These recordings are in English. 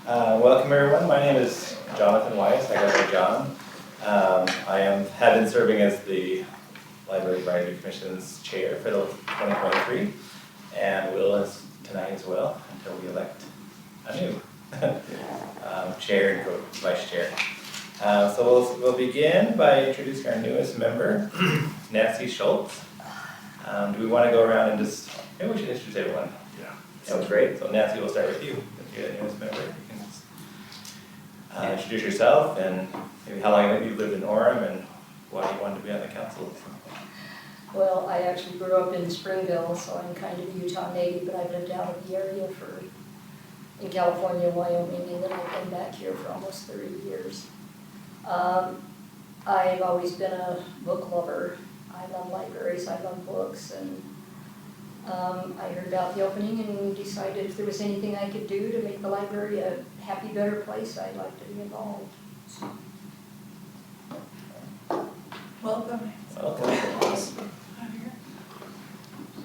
Welcome everyone. My name is Jonathan Weiss. I go by John. Have been serving as the Library Advisory Commission's chair for the 2023, and will as tonight as well until we elect a new chair and vice chair. So we'll begin by introducing our newest member, Nancy Schultz. Do we want to go around and just maybe we should introduce everyone? Yeah. Sounds great. So Nancy, we'll start with you. If you're the newest member, you can just introduce yourself and maybe how long you've lived in Orem and why you wanted to be on the council. Well, I actually grew up in Springville, so I'm kind of a Utah native, but I've lived out of the area in California, Wyoming, and then I've been back here for almost 30 years. I've always been a book lover. I love libraries, I love books, and I heard about the opening and decided if there was anything I could do to make the library a happy, better place, I'd like to be involved. Welcome.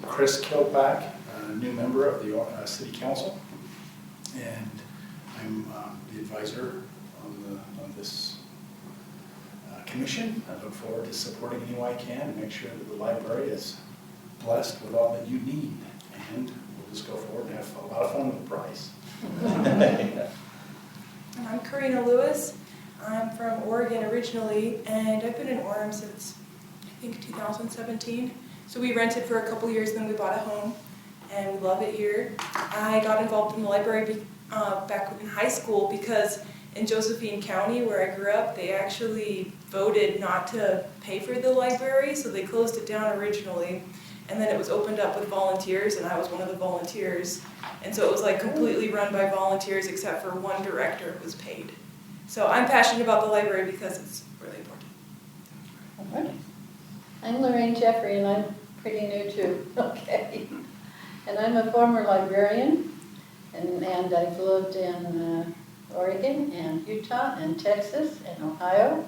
Chris Killpack, new member of the City Council, and I'm the advisor on this commission. I look forward to supporting any way I can to make sure that the library is blessed with all that you need, and we'll just go forward and have a lot of fun with Bryce. I'm Karina Lewis. I'm from Oregon originally, and I've been in Orem since I think 2017. So we rented for a couple years, then we bought a home, and we love it here. I got involved in the library back in high school because in Josephine County, where I grew up, they actually voted not to pay for the library, so they closed it down originally. And then it was opened up with volunteers, and I was one of the volunteers. And so it was like completely run by volunteers, except for one director who was paid. So I'm passionate about the library because it's really important. All right. I'm Lorraine Jeffrey, and I'm pretty new too. Okay. And I'm a former librarian, and I've lived in Oregon and Utah and Texas and Ohio,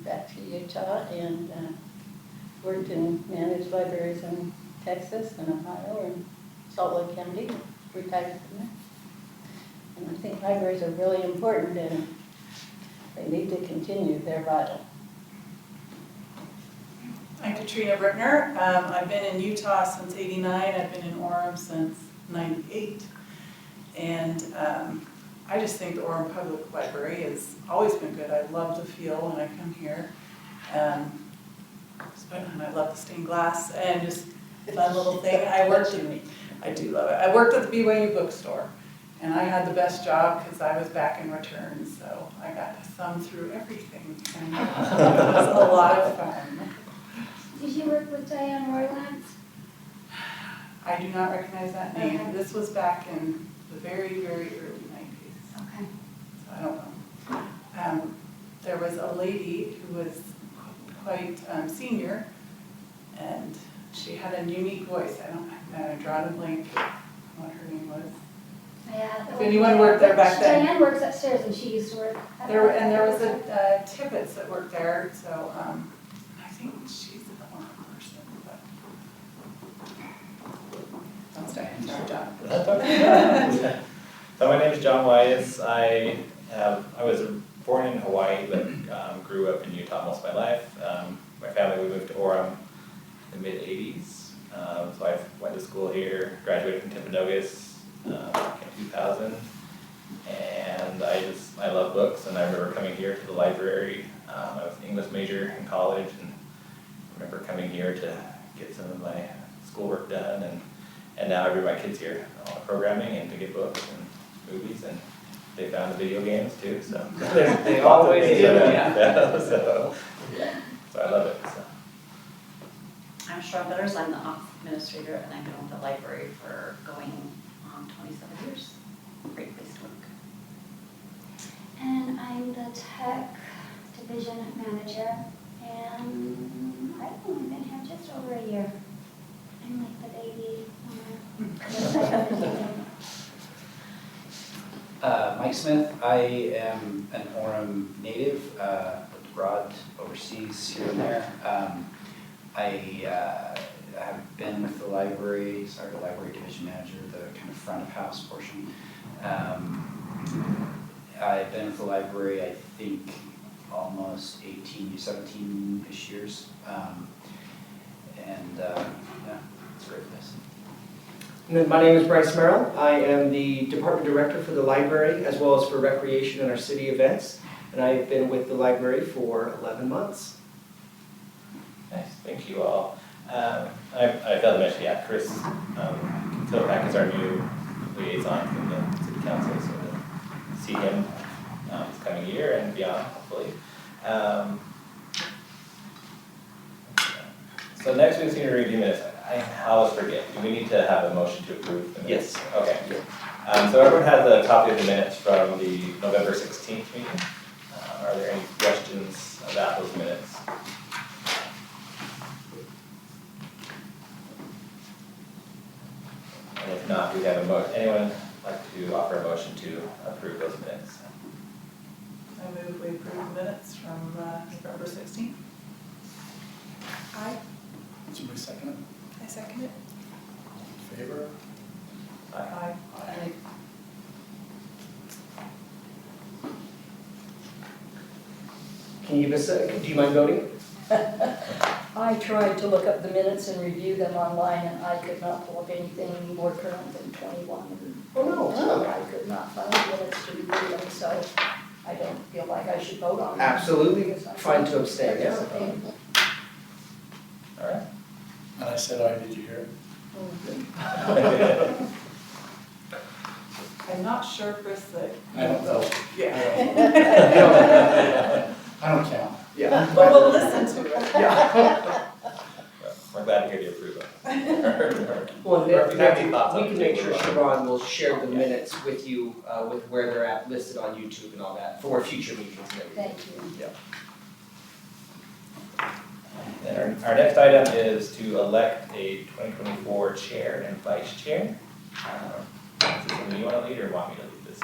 back to Utah, and worked in managed libraries in Texas and Ohio and Salt Lake County, retired from there. And I think libraries are really important and they need to continue, they're vital. I'm Katrina Brickner. I've been in Utah since '89. I've been in Orem since '98. And I just think the Orem Public Library has always been good. I love the feel when I come here. And I love the stained glass and just fun little thing. I do love it. I worked at the BYU bookstore, and I had the best job because I was back in returns, so I got to thumb through everything, and it was a lot of fun. Did you work with Diane Roylands? I do not recognize that name. Okay. This was back in the very, very early 90s. Okay. So I don't know. There was a lady who was quite senior, and she had a unique voice. I'm drawing a blank what her name was. Yeah. If anyone worked there back then. Diane works upstairs and she used to work. There was a Tibbetts that worked there, so I think she's the one person, but don't stay. Sorry, John. So my name is John Weiss. I was born in Hawaii, but grew up in Utah most of my life. My family, we moved to Orem in the mid-'80s. So I went to school here, graduated from Timpanogos in 2000. And I love books, and I remember coming here to the library. I was an English major in college, and I remember coming here to get some of my schoolwork done. And now I bring my kids here on programming and to get books and movies, and they found the video games too, so. They always do, yeah. So I love it, so. I'm Sharon Butters. I'm the ops administrator, and I've been with the library for going on 27 years. Great place to work. And I'm the tech division manager, and I've only been here just over a year. I'm like the baby owner. Mike Smith. I am an Orem native, lived abroad, overseas, here and there. I have been with the library, started library division manager, the kind of front of house portion. I've been with the library, I think, almost 17-ish years. Yeah, it's a great place. And then my name is Bryce Merrill. I am the department director for the library as well as for recreation and our city events. And I've been with the library for 11 months. Nice, thank you all. I failed to mention, yeah, Chris Killpack is our new liaison from the city council, so we'll see him this coming year and beyond, hopefully. So next we just need to review minutes. I always forget, do we need to have a motion to approve the minutes? Yes. Okay. So everyone has a copy of the minutes from the November 16th meeting. Are there any questions about those minutes? And if not, do we have anyone like to offer a motion to approve those minutes? I move we approve the minutes from November 16th. Aye. Somebody second it? I second it. In favor? Aye. Can you give us do you mind voting? I tried to look up the minutes and review them online, and I could not pull up anything more current than 21. Oh, no. I could not find the minutes to review them, so I don't feel like I should vote on them. Absolutely Because I fine think to abstain, that's yes. okay. All right. And I said aye, did you hear it? I'm not sure, Chris, that. I don't know. Yeah. I don't count. Yeah. But we'll listen to it. Yeah. We're glad to hear the approval. Well, Or if you have any thoughts we on can it, make sure we'll- Siobhan will share the minutes with you, with where they're at, listed on YouTube and all that, for future meetings and everything. Thank you. Yeah. Then our next item is to elect a 2024 chair and vice chair. Is this something you want to lead or want me to lead this?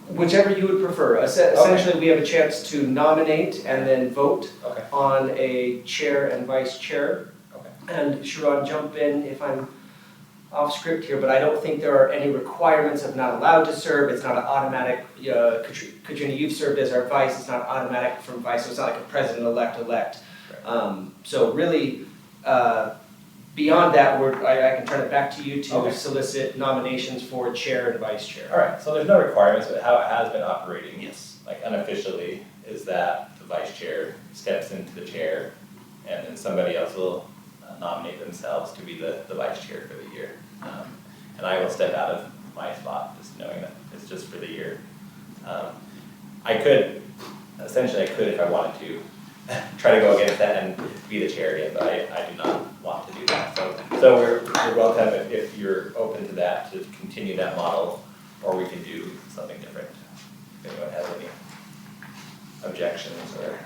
Whichever you would prefer. Essentially, we have a chance to nominate and then vote Okay. on a chair and vice chair. Okay. And Sharon, jump in if I'm off script here, but I don't think there are any requirements of not allowed to serve. It's not an automatic, Katrina, you've served as our vice, it's not automatic from vice, so it's not like a president-elect. So really, beyond that, I can turn it back to you to Okay. solicit nominations for chair and vice chair. All right, so there's no requirements, but how it has been operating, Yes. like unofficially, is that the vice chair steps into the chair and then somebody else will nominate themselves to be the vice chair for the year. And I will step out of my spot, just knowing that it's just for the year. I could, if I wanted to, try to go against that and be the chair again, but I do not want to do that. So we're welcome if you're open to that, to continue that model, or we can do something different. If anyone has any objections or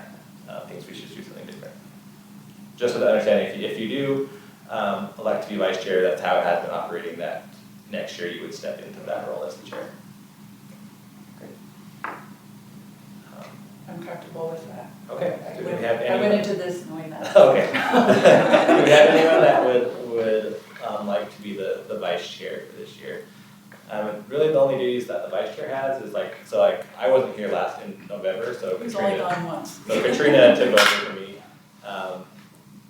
thinks we should do something different. Just with the understanding, if you do elect to be vice chair, that's how it has been operating, that next year you would step into that role as the chair. I'm comfortable with that. Okay, do we have I anyone? went into this knowing that. Okay. Do we have anyone that would like to be the vice chair for this year? Really the only duties that the vice chair has is I wasn't here last in November, so He's only Katrina, gone once. so Katrina took over for me.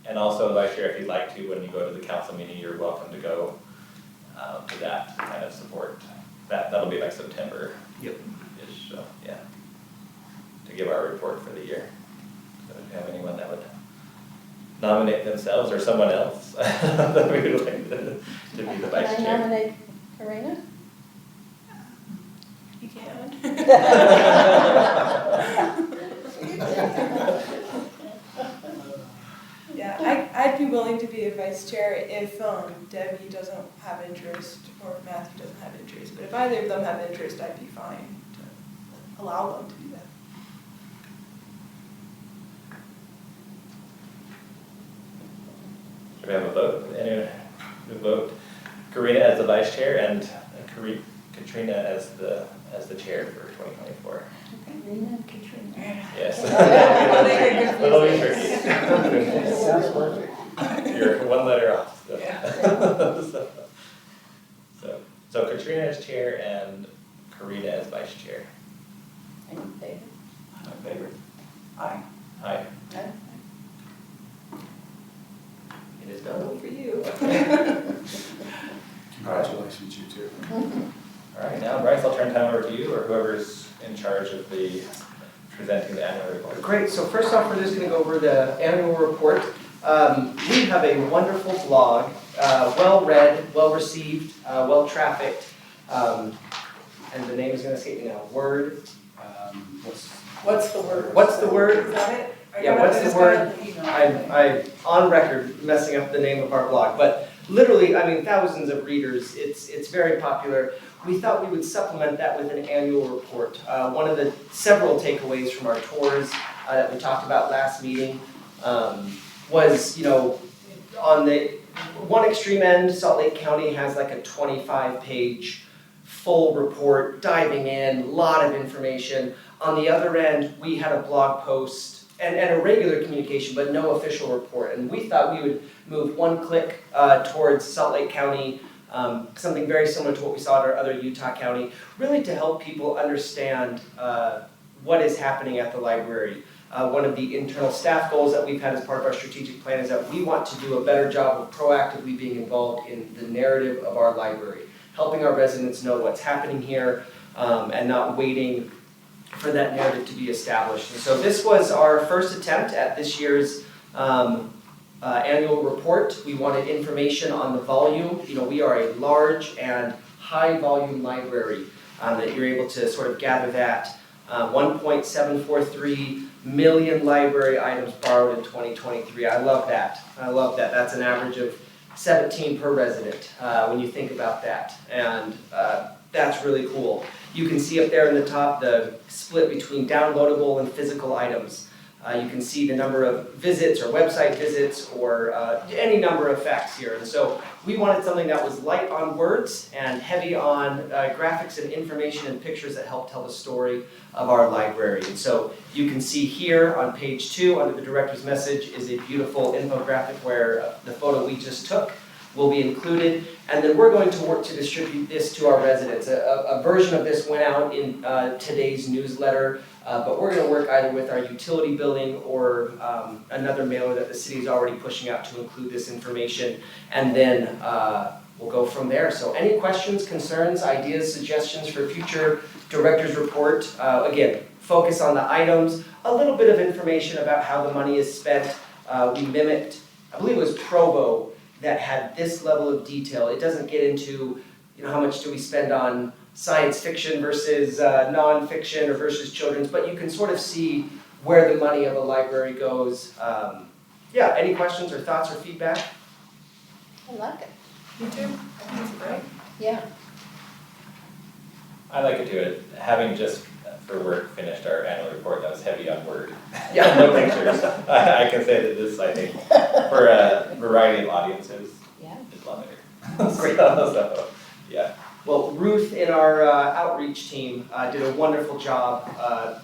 And also the vice chair, if you'd like to, when you go to the council meeting, you're welcome to go to that kind of support. That'll be like September. Yep. Ish, so, yeah. To give our report for the year. So if you have anyone that would nominate themselves or someone else that we would like to be the vice Can I chair. nominate Karina? You can. Yeah, I'd be willing to be a vice chair if Debbie doesn't have interest or Matthew doesn't have interest. But if either of them have interest, I'd be fine to allow them to do that. Should we have a vote? Anyone to vote Karina as the vice chair and Katrina as the chair for 2024? Karina and Katrina. Yes. They It'll be tricky. get You're one letter off. So. Yeah. So Katrina as chair and Karina as vice chair. over to you or whoever's in charge of the presenting the annual report. Great, so first off, we're just gonna go over the annual report. We have a wonderful blog, well-read, well-received, well-trafficked, and the name is gonna escape me now, Word, What's the word? What's the word? Is that it? I Yeah, got it, what's I the just word? got the email. I'm on record messing up the name of our blog, but literally, I mean, thousands of readers, it's very popular. We thought we would supplement that with an annual report. One of the several takeaways from our tours that we talked about last meeting was, you know, on the one extreme end, Salt Lake County has like a 25-page full report, diving in, a lot of information. On the other end, we had a blog post and a regular communication, but no official report. And we thought we would move one click towards Salt Lake County, something very similar to what we saw at our other Utah county, really to help people understand what is happening at the library. One of the internal staff goals that we've had as part of our strategic plan is that we want to do a better job of proactively being involved in the narrative of our library, helping our residents know what's happening here and not waiting for that narrative to be established. And so this was our first attempt at this year's annual report. We wanted information on the volume. You know, we are a large and high volume library that you're able to sort of gather that. 1.743 million library items borrowed in 2023. I love that. I love that. That's an average of 17 per resident when you think about that. And that's really cool. You can see up there in the top the split between downloadable and physical items. You can see the number of visits or website visits or any number of facts here. And so we wanted something that was light on words and heavy on graphics and information and pictures that help tell the story of our library. And so you can see here on page 2 under the director's message is a beautiful infographic where the photo we just took will be included. And then we're going to work to distribute this to our residents. A version of this went out in today's newsletter, but we're going to work either with our utility billing or another mailer that the city is already pushing out to include this information. And then we'll go from there. So any questions, concerns, ideas, suggestions for future director's report? Again, focus on the items, a little bit of information about how the money is spent. We mimicked, I believe it was Provo, that had this level of detail. It doesn't get into, you know, how much do we spend on science fiction versus nonfiction or versus children's, but you can sort of see where the money of a library goes. Yeah, any questions or thoughts or feedback? I like it. Me too. I think it's great. Yeah. I like it too. Having just for work finished our annual report that was heavy on word. Yeah. No pictures. I can say that this, I think, for a variety of audiences, Yeah. is a lot better. Great. So, yeah. Well, Ruth in our outreach team did a wonderful job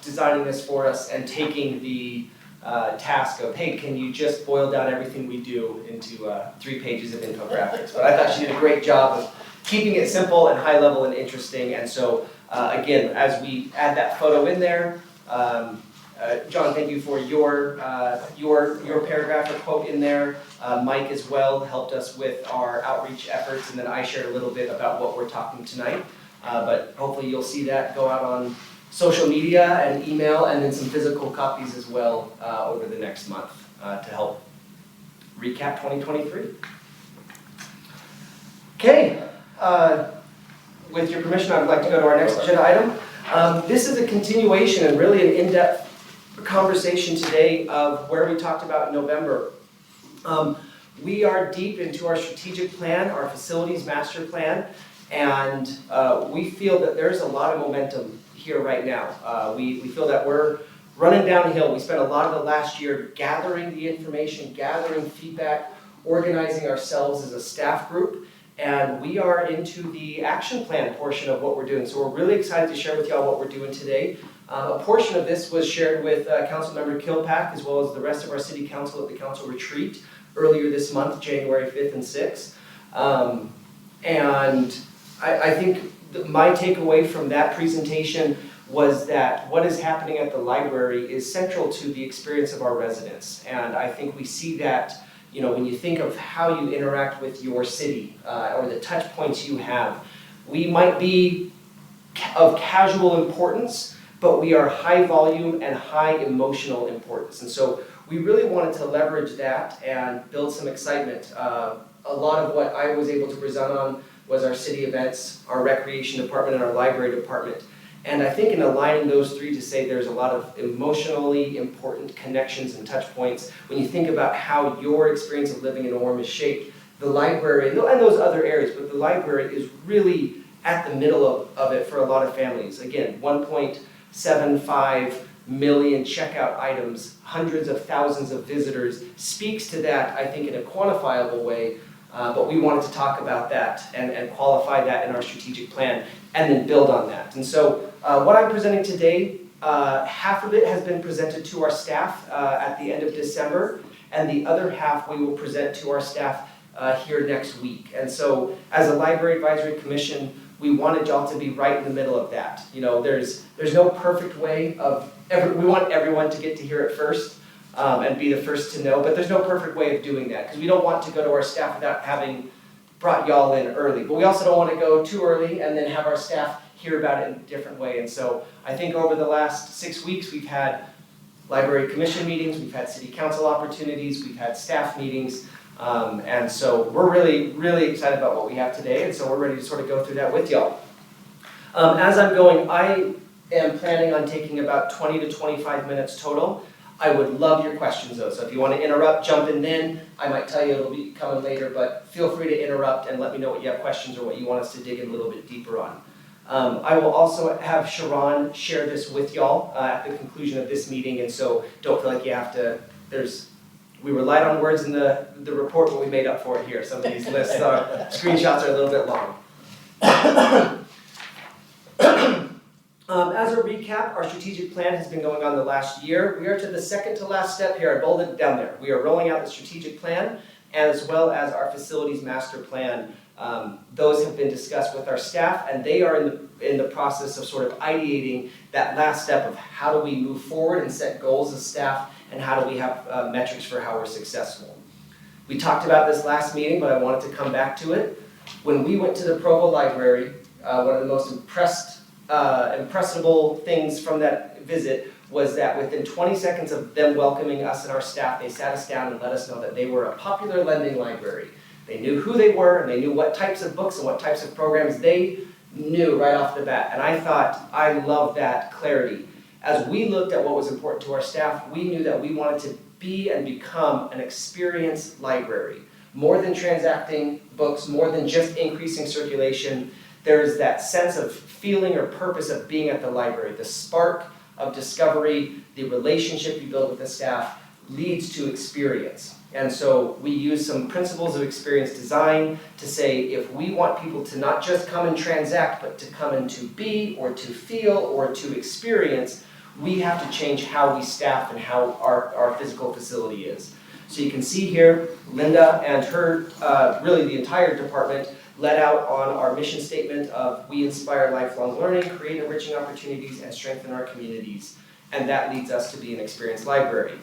designing this for us and taking the task of, hey, can you just boil down everything we do into 3 pages of infographics? But I thought she did a great job of keeping it simple and high level and interesting. And so, again, as we add that photo in there, John, thank you for your paragraph or quote in there. Mike as well helped us with our outreach efforts, and then I shared a little bit about what we're talking tonight. But hopefully you'll see that go out on social media and email, and then some physical copies as well over the next month to help recap 2023. Okay, with your permission, I'd like to go to our next agenda item. This is a continuation and really an in-depth conversation today of where we talked about in November. We are deep into our strategic plan, our facilities master plan, and we feel that there's a lot of momentum here right now. We feel that we're running downhill. We spent a lot of the last year gathering the information, gathering feedback, organizing ourselves as a staff group, and we are into the action plan portion of what we're doing. So we're really excited to share with y'all what we're doing today. A portion of this was shared with Councilmember Killpack as well as the rest of our city council at the council retreat earlier this month, January 5th and 6th. And I think my takeaway from that presentation was that what is happening at the library is central to the experience of our residents. And I think we see that, you know, when you think of how you interact with your city or the touch points you have. We might be of casual importance, but we are high volume and high emotional importance. And so we really wanted to leverage that and build some excitement. A lot of what I was able to present on was our city events, our recreation department, and our library department. And I think in aligning those three to say there's a lot of emotionally important connections and touch points, when you think about how your experience of living in Orem is shaped, the library, and those other areas, but the library is really at the middle of it for a lot of families. Again, 1.75 million checkout items, hundreds of thousands of visitors, speaks to that, I think, in a quantifiable way. But we wanted to talk about that and qualify that in our strategic plan and then build on that. And so what I'm presenting today, half of it has been presented to our staff at the end of December, and the other half we will present to our staff here next week. And so as a Library Advisory Commission, we wanted y'all to be right in the middle of that. You know, there's no perfect way of, we want everyone to get to hear it first. And be the first to know, but there's no perfect way of doing that because we don't want to go to our staff without having brought y'all in early. But we also don't want to go too early and then have our staff hear about it in a different way. And so I think over the last 6 weeks, we've had library commission meetings, we've had city council opportunities, we've had staff meetings. And so we're really, really excited about what we have today. And so we're ready to sort of go through that with y'all. As I'm going, I am planning on taking about 20 to 25 minutes total. I would love your questions though, so if you want to interrupt, jump in then. I might tell you it'll be coming later, but feel free to interrupt and let me know what you have questions or what you want us to dig in a little bit deeper on. I will also have Sharon share this with y'all at the conclusion of this meeting, and so don't feel like you have to, we were light on words in the report, but we made up for it here. Some of these lists screenshots are a little bit long. As a recap, our strategic plan has been going on the last year. We are to the second to last step here. I bolded it down there. We are rolling out the strategic plan as well as our facilities master plan. Those have been discussed with our staff, and they are in the process of sort of ideating that last step of how do we move forward and set goals as staff, and how do we have metrics for how we're successful. We talked about this last meeting, but I wanted to come back to it. When we went to the Provo Library, one of the most impressible things from that visit was that within 20 seconds of them welcoming us and our staff, they sat us down and let us know that they were a popular lending library. They knew who they were, and they knew what types of books and what types of programs they knew right off the bat. And I thought, I love that clarity. As we looked at what was important to our staff, we knew that we wanted to be and become an experienced library. More than transacting books, more than just increasing circulation, there is that sense of feeling or purpose of being at the library. The spark of discovery, the relationship you build with the staff leads to experience. And so we use some principles of experience design to say if we want people to not just come and transact, but to come and to be or to feel or to experience, we have to change how we staff and how our physical facility is. So you can see here, Linda and her, really the entire department, led out on our mission statement of we inspire lifelong learning, create enriching opportunities, and strengthen our communities. And that leads us to be an experienced library.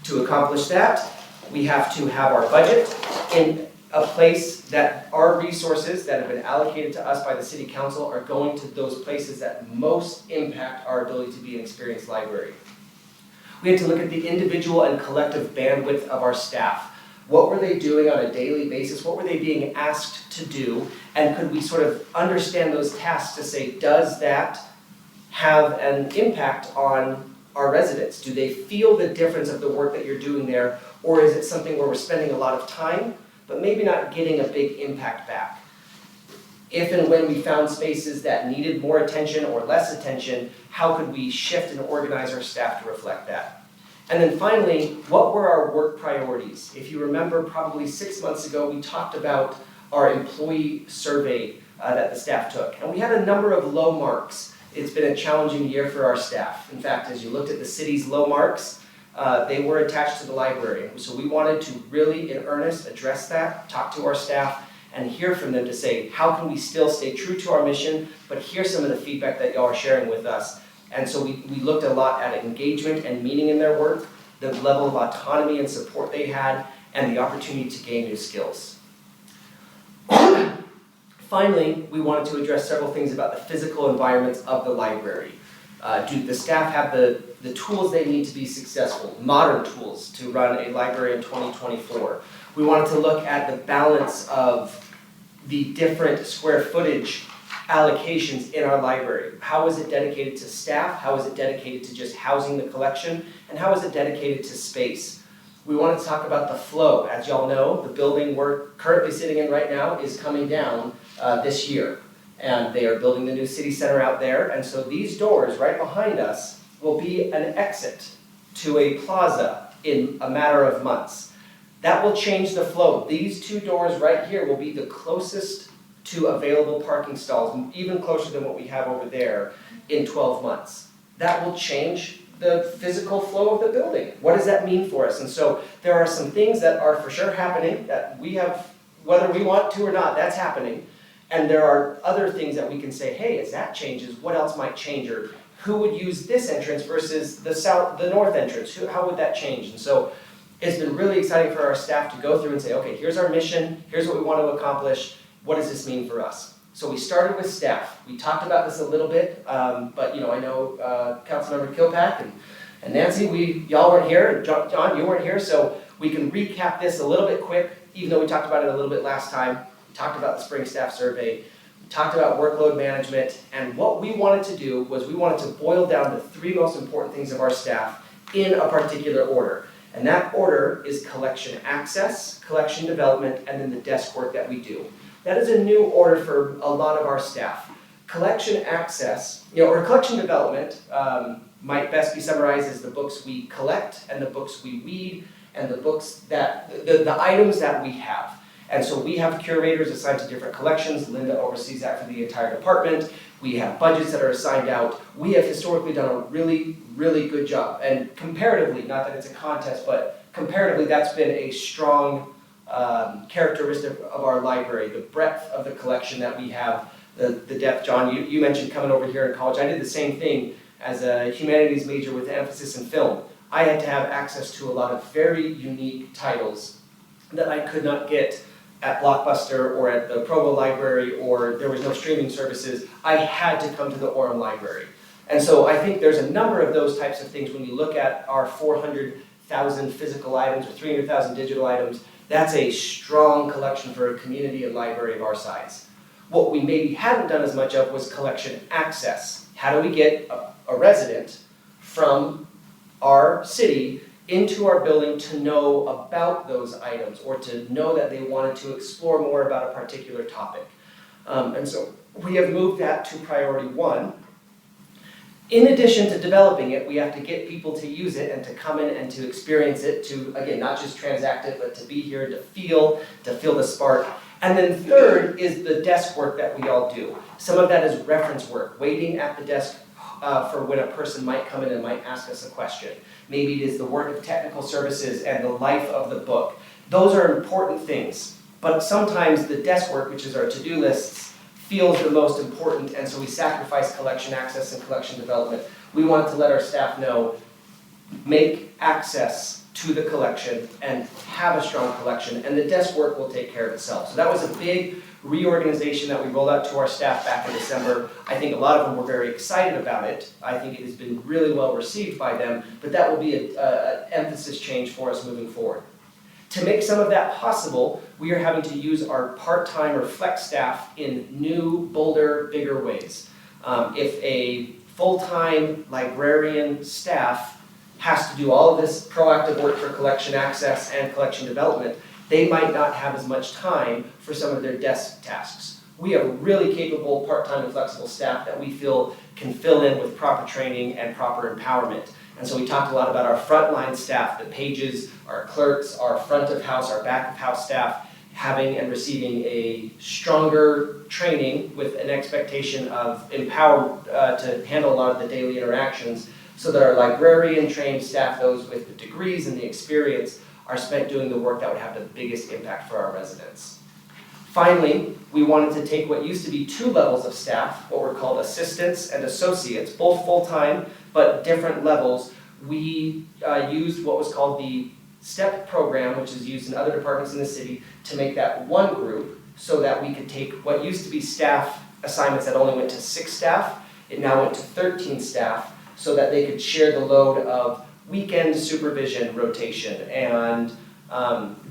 To accomplish that, we have to have our budget in a place that our resources that have been allocated to us by the City Council are going to those places that most impact our ability to be an experienced library. We have to look at the individual and collective bandwidth of our staff. What were they doing on a daily basis? What were they being asked to do? And could we sort of understand those tasks to say, does that have an impact on our residents? Do they feel the difference of the work that you're doing there? Or is it something where we're spending a lot of time, but maybe not getting a big impact back? If and when we found spaces that needed more attention or less attention, how could we shift and organize our staff to reflect that? And then finally, what were our work priorities? If you remember, probably 6 months ago, we talked about our employee survey that the staff took. And we had a number of low marks. It's been a challenging year for our staff. In fact, as you looked at the city's low marks, they were attached to the library. So we wanted to really, in earnest, address that, talk to our staff, and hear from them to say, how can we still stay true to our mission, but hear some of the feedback that y'all are sharing with us. And so we looked a lot at engagement and meaning in their work, the level of autonomy and support they had, and the opportunity to gain new skills. Finally, we wanted to address several things about the physical environments of the library. Do the staff have the tools they need to be successful, modern tools to run a library in 2024? We wanted to look at the balance of the different square footage allocations in our library. How is it dedicated to staff? How is it dedicated to just housing the collection? And how is it dedicated to space? We wanted to talk about the flow. As y'all know, the building we're currently sitting in right now is coming down this year. And they are building the new city center out there. And so these doors right behind us will be an exit to a plaza in a matter of months. That will change the flow. These two doors right here will be the closest to available parking stalls, even closer than what we have over there in 12 months. That will change the physical flow of the building. What does that mean for us? And so there are some things that are for sure happening that we have, whether we want to or not, that's happening. And there are other things that we can say, hey, as that changes, what else might change? Or who would use this entrance versus the north entrance? How would that change? And so it's been really exciting for our staff to go through and say, okay, here's our mission, here's what we want to accomplish, what does this mean for us? So we started with staff. We talked about this a little bit, but I know Councilmember Killpack and Nancy, y'all weren't here, and John, you weren't here, so we can recap this a little bit quick, even though we talked about it a little bit last time. We talked about the spring staff survey, we talked about workload management, and what we wanted to do was we wanted to boil down the three most important things of our staff in a particular order. And that order is collection access, collection development, and then the desk work that we do. That is a new order for a lot of our staff. Collection access, or collection development might best be summarized as the books we collect and the books we read and the books that, the items that we have. And so we have curators assigned to different collections. Linda oversees that for the entire department. We have budgets that are assigned out. We have historically done a really, really good job. And comparatively, not that it's a contest, but comparatively that's been a strong characteristic of our library, the breadth of the collection that we have, the depth. John, you mentioned coming over here in college. I did the same thing as a humanities major with an emphasis in film. I had to have access to a lot of very unique titles that I could not get at Blockbuster or at the Provo Library, or there was no streaming services. I had to come to the Orem Library. And so I think there's a number of those types of things when you look at our 400,000 physical items or 300,000 digital items. That's a strong collection for a community and library of our size. What we maybe hadn't done as much of was collection access. How do we get a resident from our city into our building to know about those items or to know that they wanted to explore more about a particular topic? And so we have moved that to priority one. In addition to developing it, we have to get people to use it and to come in and to experience it, to, again, not just transact it, but to be here, to feel the spark. And then third is the desk work that we all do. Some of that is reference work, waiting at the desk for when a person might come in and might ask us a question. Maybe it is the work of technical services and the life of the book. Those are important things, but sometimes the desk work, which is our to-do lists, feels the most important, and so we sacrifice collection access and collection development. We want to let our staff know, make access to the collection and have a strong collection, and the desk work will take care of itself. So that was a big reorganization that we rolled out to our staff back in December. I think a lot of them were very excited about it. I think it has been really well received by them, but that will be an emphasis change for us moving forward. To make some of that possible, we are having to use our part-time or flex staff in new, bolder, bigger ways. If a full-time librarian staff has to do all of this proactive work for collection access and collection development, they might not have as much time for some of their desk tasks. We have a really capable part-time and flexible staff that we feel can fill in with proper training and proper empowerment. And so we talked a lot about our frontline staff, the pages, our clerks, our front of house, our back of house staff, having and receiving a stronger training with an expectation of empowered to handle a lot of the daily interactions, so that our librarian trained staff, those with the degrees and the experience, are spent doing the work that would have the biggest impact for our residents. Finally, we wanted to take what used to be two levels of staff, what were called assistants and associates, both full-time but different levels. We used what was called the STEP program, which is used in other departments in the city, to make that one group. so that we could take what used to be staff assignments that only went to 6 staff, it now went to 13 staff, so that they could share the load of weekend supervision rotation and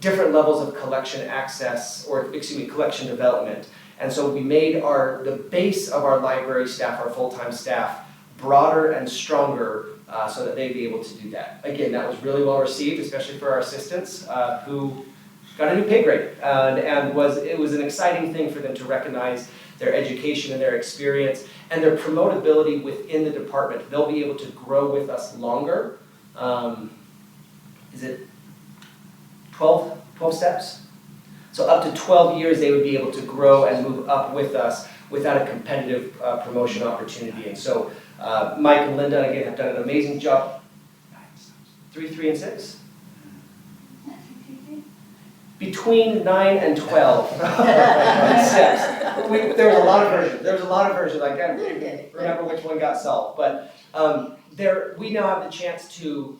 different levels of collection access, or collection development. And so we made the base of our library staff, our full-time staff, broader and stronger so that they'd be able to do that. Again, that was really well received, especially for our assistants who got a new pay grade. It was an exciting thing for them to recognize their education and their experience and their promotability within the department. They'll be able to grow with us longer. Is it 12 steps? So up to 12 years they would be able to grow and move up with us without a competitive promotion opportunity. And so Mike and Linda, again, have done an amazing job. 3, 3, and 6? Between 9 and 12 steps. There was a lot of versions. I can't remember which one got solved. But we now have the chance to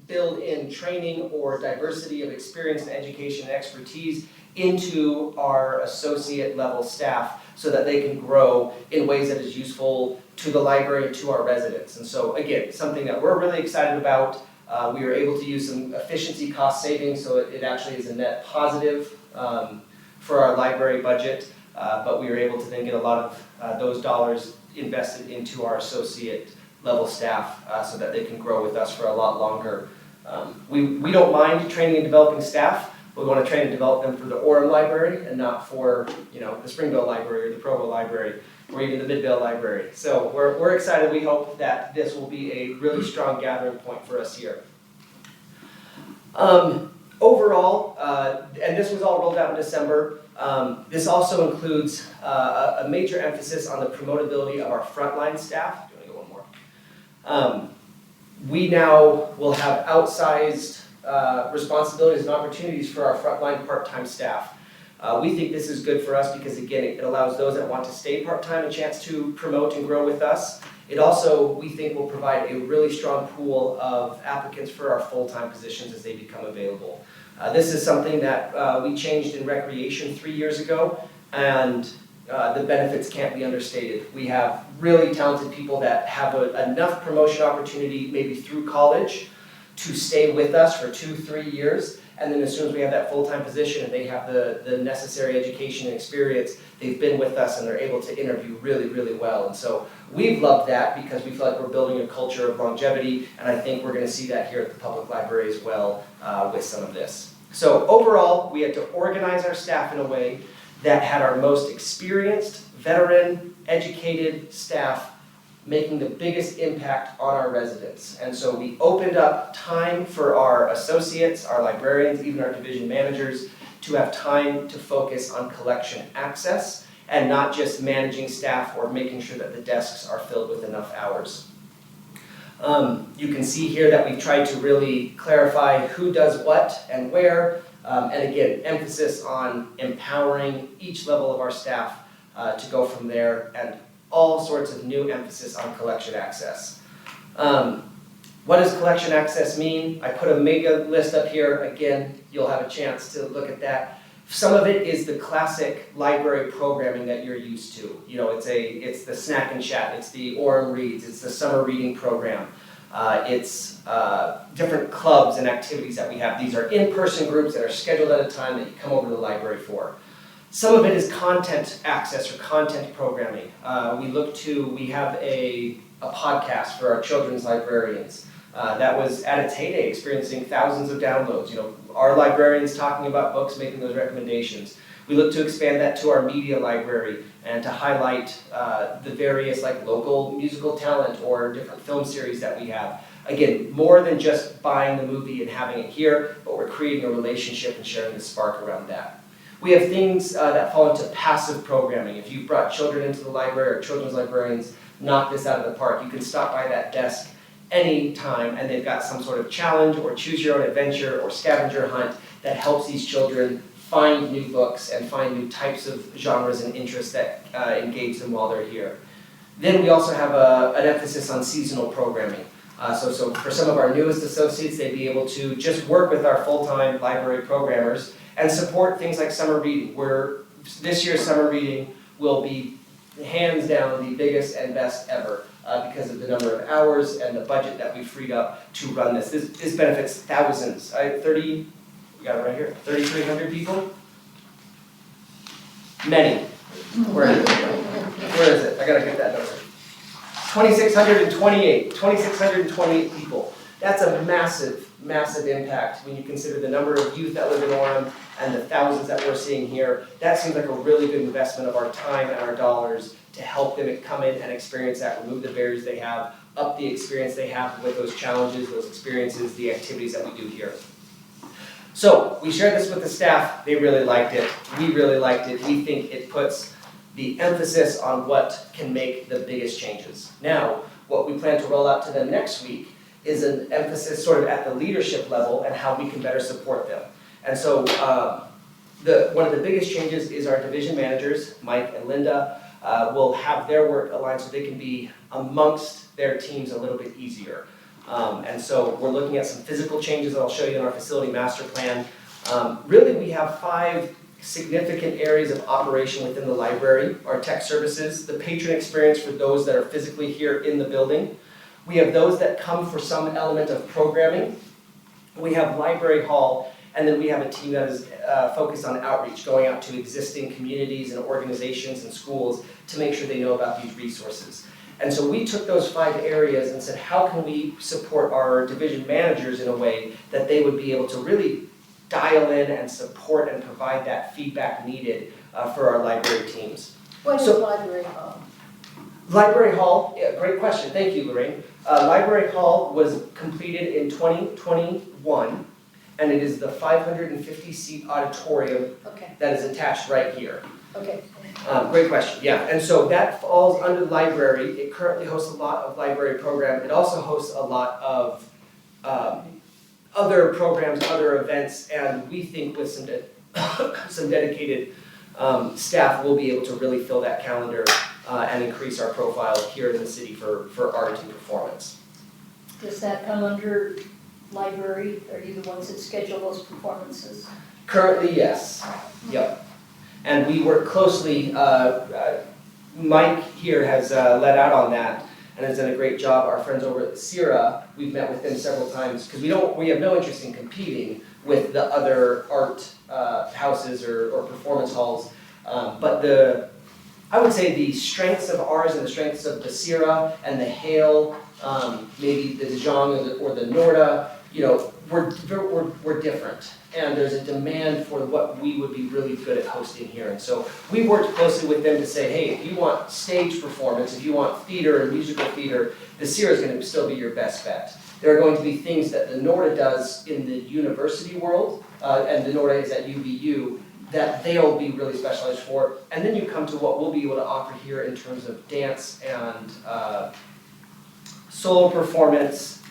build in training or diversity of experience and education and expertise into our associate level staff so that they can grow in ways that is useful to the library and to our residents. And so again, something that we're really excited about. We were able to use some efficiency cost savings, so it actually is a net positive for our library budget, but we were able to then get a lot of those dollars invested into our associate level staff so that they can grow with us for a lot longer. We don't mind training and developing staff, but we want to train and develop them for the Orem library and not for the Springville library or the Provo library or even the Midvale library. So we're excited. We hope that this will be a really strong gathering point for us here. Overall, and this was all rolled out in December, this also includes a major emphasis on the promotability of our frontline staff. Do you want to go one more? We now will have outsized responsibilities and opportunities for our frontline part-time staff. We think this is good for us because, again, it allows those that want to stay part-time a chance to promote and grow with us. It also, we think, will provide a really strong pool of applicants for our full-time positions as they become available. This is something that we changed in recreation 3 years ago, and the benefits can't be understated. We have really talented people that have enough promotion opportunity, maybe through college, to stay with us for 2-3 years. And then as soon as we have that full-time position and they have the necessary education and experience, they've been with us and they're able to interview really, really well. And so we've loved that because we feel like we're building a culture of longevity, and I think we're going to see that here at the public library as well with some of this. So overall, we had to organize our staff in a way that had our most experienced, veteran, educated staff making the biggest impact on our residents. And so we opened up time for our associates, our librarians, even our division managers to have time to focus on collection access and not just managing staff or making sure that the desks are filled with enough hours. You can see here that we've tried to really clarify who does what and where, and again, emphasis on empowering each level of our staff to go from there, and all sorts of new emphasis on collection access. What does collection access mean? I put a mega list up here. Again, you'll have a chance to look at that. Some of it is the classic library programming that you're used to. It's the snack and chat, it's the Orem Reads, it's the summer reading program. It's different clubs and activities that we have. These are in-person groups that are scheduled at a time that you come over to the library for. Some of it is content access or content programming. We have a podcast for our children's librarians that was at its heyday, experiencing thousands of downloads. Our librarians talking about books, making those recommendations. We look to expand that to our media library and to highlight the various local musical talent or different film series that we have. Again, more than just buying the movie and having it here, but we're creating a relationship and sharing the spark around that. We have things that fall into passive programming. If you've brought children into the library or children's librarians, knock this out of the park. You can stop by that desk any time and they've got some sort of challenge or choose your own adventure or scavenger hunt that helps these children find new books and find new types of genres and interests that engage them while they're here. Then we also have an emphasis on seasonal programming. So for some of our newest associates, they'd be able to just work with our full-time library programmers and support things like summer reading. We're this year's summer reading will be hands down the biggest and best ever because of the number of hours and the budget that we freed up to run this. This benefits thousands. We got it right here, 3,300 people? Many. Where is it? Where is it? I gotta get that number. 2,628 people. That's a massive, massive impact when you consider the number of youth that live in Orem and the thousands that we're seeing here. That seems like a really good investment of our time and our dollars to help them come in and experience that, remove the barriers they have, up the experience they have with those challenges, those experiences, the activities that we do here. So we shared this with the staff. They really liked it. We really liked it. We think it puts the emphasis on what can make the biggest changes. Now, what we plan to roll out to them next week is an emphasis sort of at the leadership level and how we can better support them. And so one of the biggest changes is our division managers, Mike and Linda, will have their work aligned so they can be amongst their teams a little bit easier. And so we're looking at some physical changes that I'll show you in our facility master plan. Really, we have 5 significant areas of operation within the library: our tech services, the patron experience for those that are physically here in the building. We have those that come for some element of programming. We have library hall, and then we have a team that is focused on outreach, going out to existing communities and organizations and schools to make sure they know about these resources. And so we took those 5 areas and said, how can we support our division managers in a way that they would be able to really dial in and support and provide that feedback needed for our library teams. What is library hall? Library hall, yeah, great question, thank you, Lorraine. Library hall was completed in 2021, and it is the 550-seat auditorium that is attached right here. Okay. Great question, yeah, and so that falls under the library. It currently hosts a lot of library programs. It also hosts a lot of other programs, other events, and we think with some dedicated staff, we'll be able to really fill that calendar and increase our profile here in the city for art and performance. Does that come under library? Are you the ones that schedule those performances? Currently, yes. Yep. And we work closely, Mike here has led out on that and has done a great job. Our friends over at Sierra, we've met with them several times because we have no interest in competing with the other art houses or performance halls. But I would say the strengths of ours and the strengths of the Sierra and the Hale, maybe the Dejong or the Norda, we're different. And there's a demand for what we would be really good at hosting here. And so we worked closely with them to say, hey, if you want stage performance, if you want theater and musical theater, the Sierra is going to still be your best bet. There are going to be things that the Norda does in the university world, and the Norda is at UVU, that they'll be really specialized for. And then you come to what we'll be able to offer here in terms of dance and solo performance,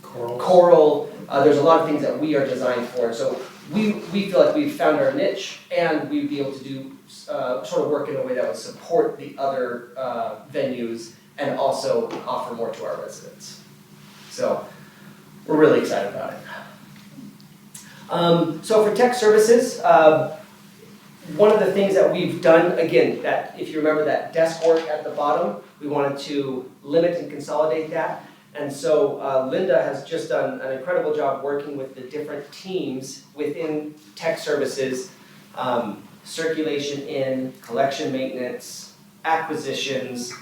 choral. There's a lot of things that we are designed for. So we feel like we've found our niche, and we'd be able to do sort of work in a way that would support the other venues and also offer more to our residents. So we're really excited about it. So for tech services, one of the things that we've done, again, that if you remember that desk work at the bottom, we wanted to limit and consolidate that. And so Linda has just done an incredible job working with the different teams within tech services, circulation in, collection maintenance, acquisitions,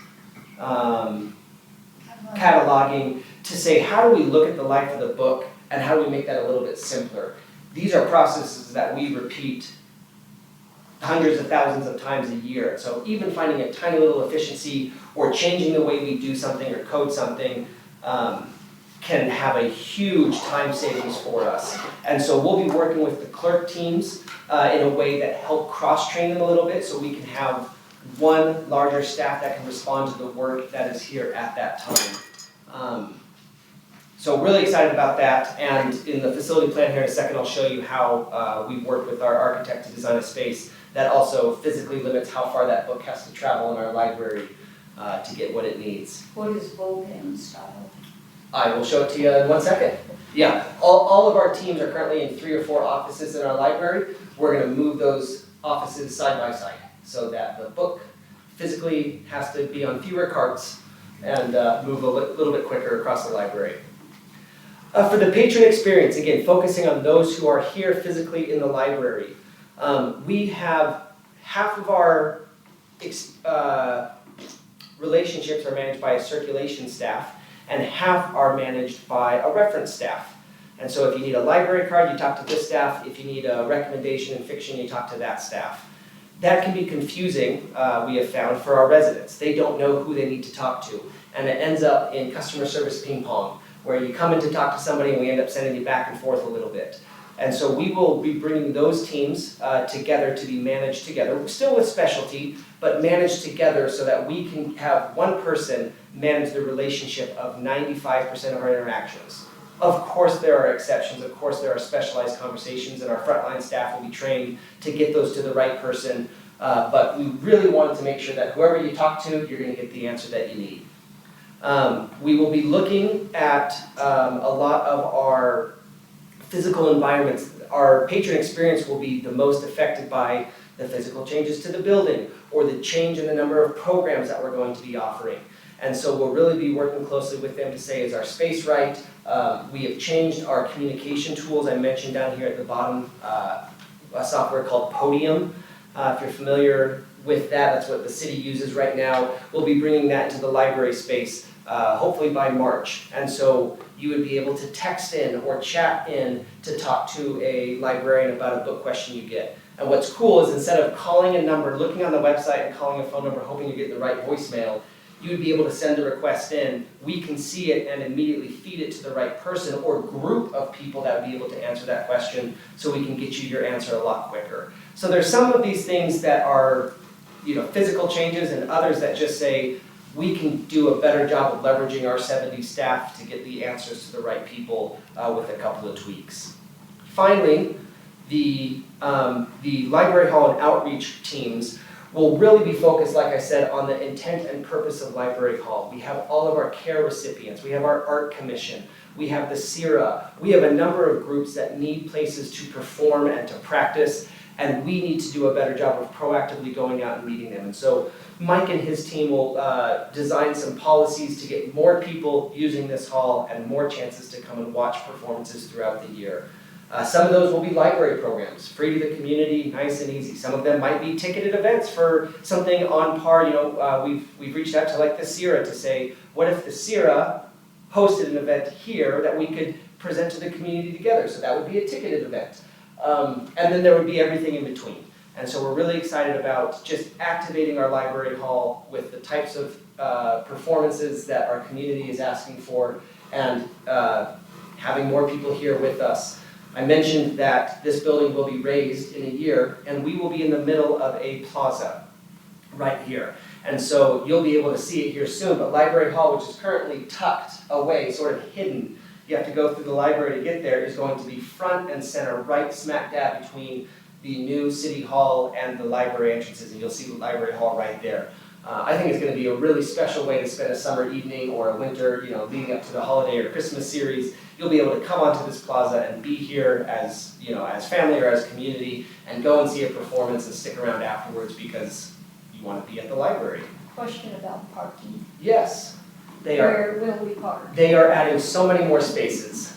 cataloging, to say how do we look at the life of the book and how do we make that a little bit simpler. These are processes that we repeat hundreds of thousands of times a year. So even finding a tiny little efficiency or changing the way we do something or code something can have a huge time savings for us. And so we'll be working with the clerk teams in a way that help cross-train them a little bit so we can have one larger staff that can respond to the work that is here at that time. So really excited about that, and in the facility plan here in a second I'll show you how we work with our architect to design a space that also physically limits how far that book has to travel in our library to get what it needs. What is Volcan style? I will show it to you in 1 second. Yeah, all of our teams are currently in 3 or 4 offices in our library. We're going to move those offices side by side, so that the book physically has to be on fewer carts and move a little bit quicker across the library. For the patron experience, again, focusing on those who are here physically in the library, we have half of our relationships are managed by a circulation staff, and half are managed by a reference staff. And so if you need a library card, you talk to this staff. If you need a recommendation in fiction, you talk to that staff. That can be confusing, we have found, for our residents. They don't know who they need to talk to. And it ends up in customer service ping pong, where you come in to talk to somebody and we end up sending you back and forth a little bit. And so we will be bringing those teams together to be managed together, still with specialty, but managed together so that we can have one person manage the relationship of 95% of our interactions. Of course there are exceptions, of course there are specialized conversations, and our frontline staff will be trained to get those to the right person, but we really wanted to make sure that whoever you talk to, you're going to get the answer that you need. We will be looking at a lot of our physical environments. Our patron experience will be the most affected by the physical changes to the building or the change in the number of programs that we're going to be offering. And so we'll really be working closely with them to say, is our space right? We have changed our communication tools. I mentioned down here at the bottom a software called Podium. If you're familiar with that, that's what the city uses right now. We'll be bringing that into the library space, hopefully by March. And so you would be able to text in or chat in to talk to a librarian about a book question you get. And what's cool is instead of calling a number, looking on the website and calling a phone number, hoping you get the right voicemail, you would be able to send a request in. We can see it and immediately feed it to the right person or group of people that would be able to answer that question, so we can get you your answer a lot quicker. So there's some of these things that are, physical changes, and others that just say we can do a better job of leveraging our 70 staff to get the answers to the right people with a couple of tweaks. Finally, the library hall and outreach teams will really be focused, like I said, on the intent and purpose of Library Hall. We have all of our care recipients, we have our art commission, we have the CIRA, we have a number of groups that need places to perform and to practice, and we need to do a better job of proactively going out and meeting them. And so Mike and his team will design some policies to get more people using this hall and more chances to come and watch performances throughout the year. Some of those will be library programs, free to the community, nice and easy. Some of them might be ticketed events for something on par. We've reached out to like the CIRA to say, what if the CIRA hosted an event here that we could present to the community together? So that would be a ticketed event. And then there would be everything in between. And so we're really excited about just activating our library hall with the types of performances that our community is asking for, and having more people here with us. I mentioned that this building will be raised in a year, and we will be in the middle of a plaza right here. And so you'll be able to see it here soon, but Library Hall, which is currently tucked away, sort of hidden, you have to go through the library to get there, is going to be front and center, right smack dab between the new City Hall and the library entrances, and you'll see the Library Hall right there. I think it's going to be a really special way to spend a summer evening or a winter, leading up to the holiday or Christmas series. You'll be able to come onto this plaza and be here as, as family or as community, and go and see a performance and stick around afterwards because you want to be at the library. Question about parking. Yes, they are. Where will we park? They are adding so many more spaces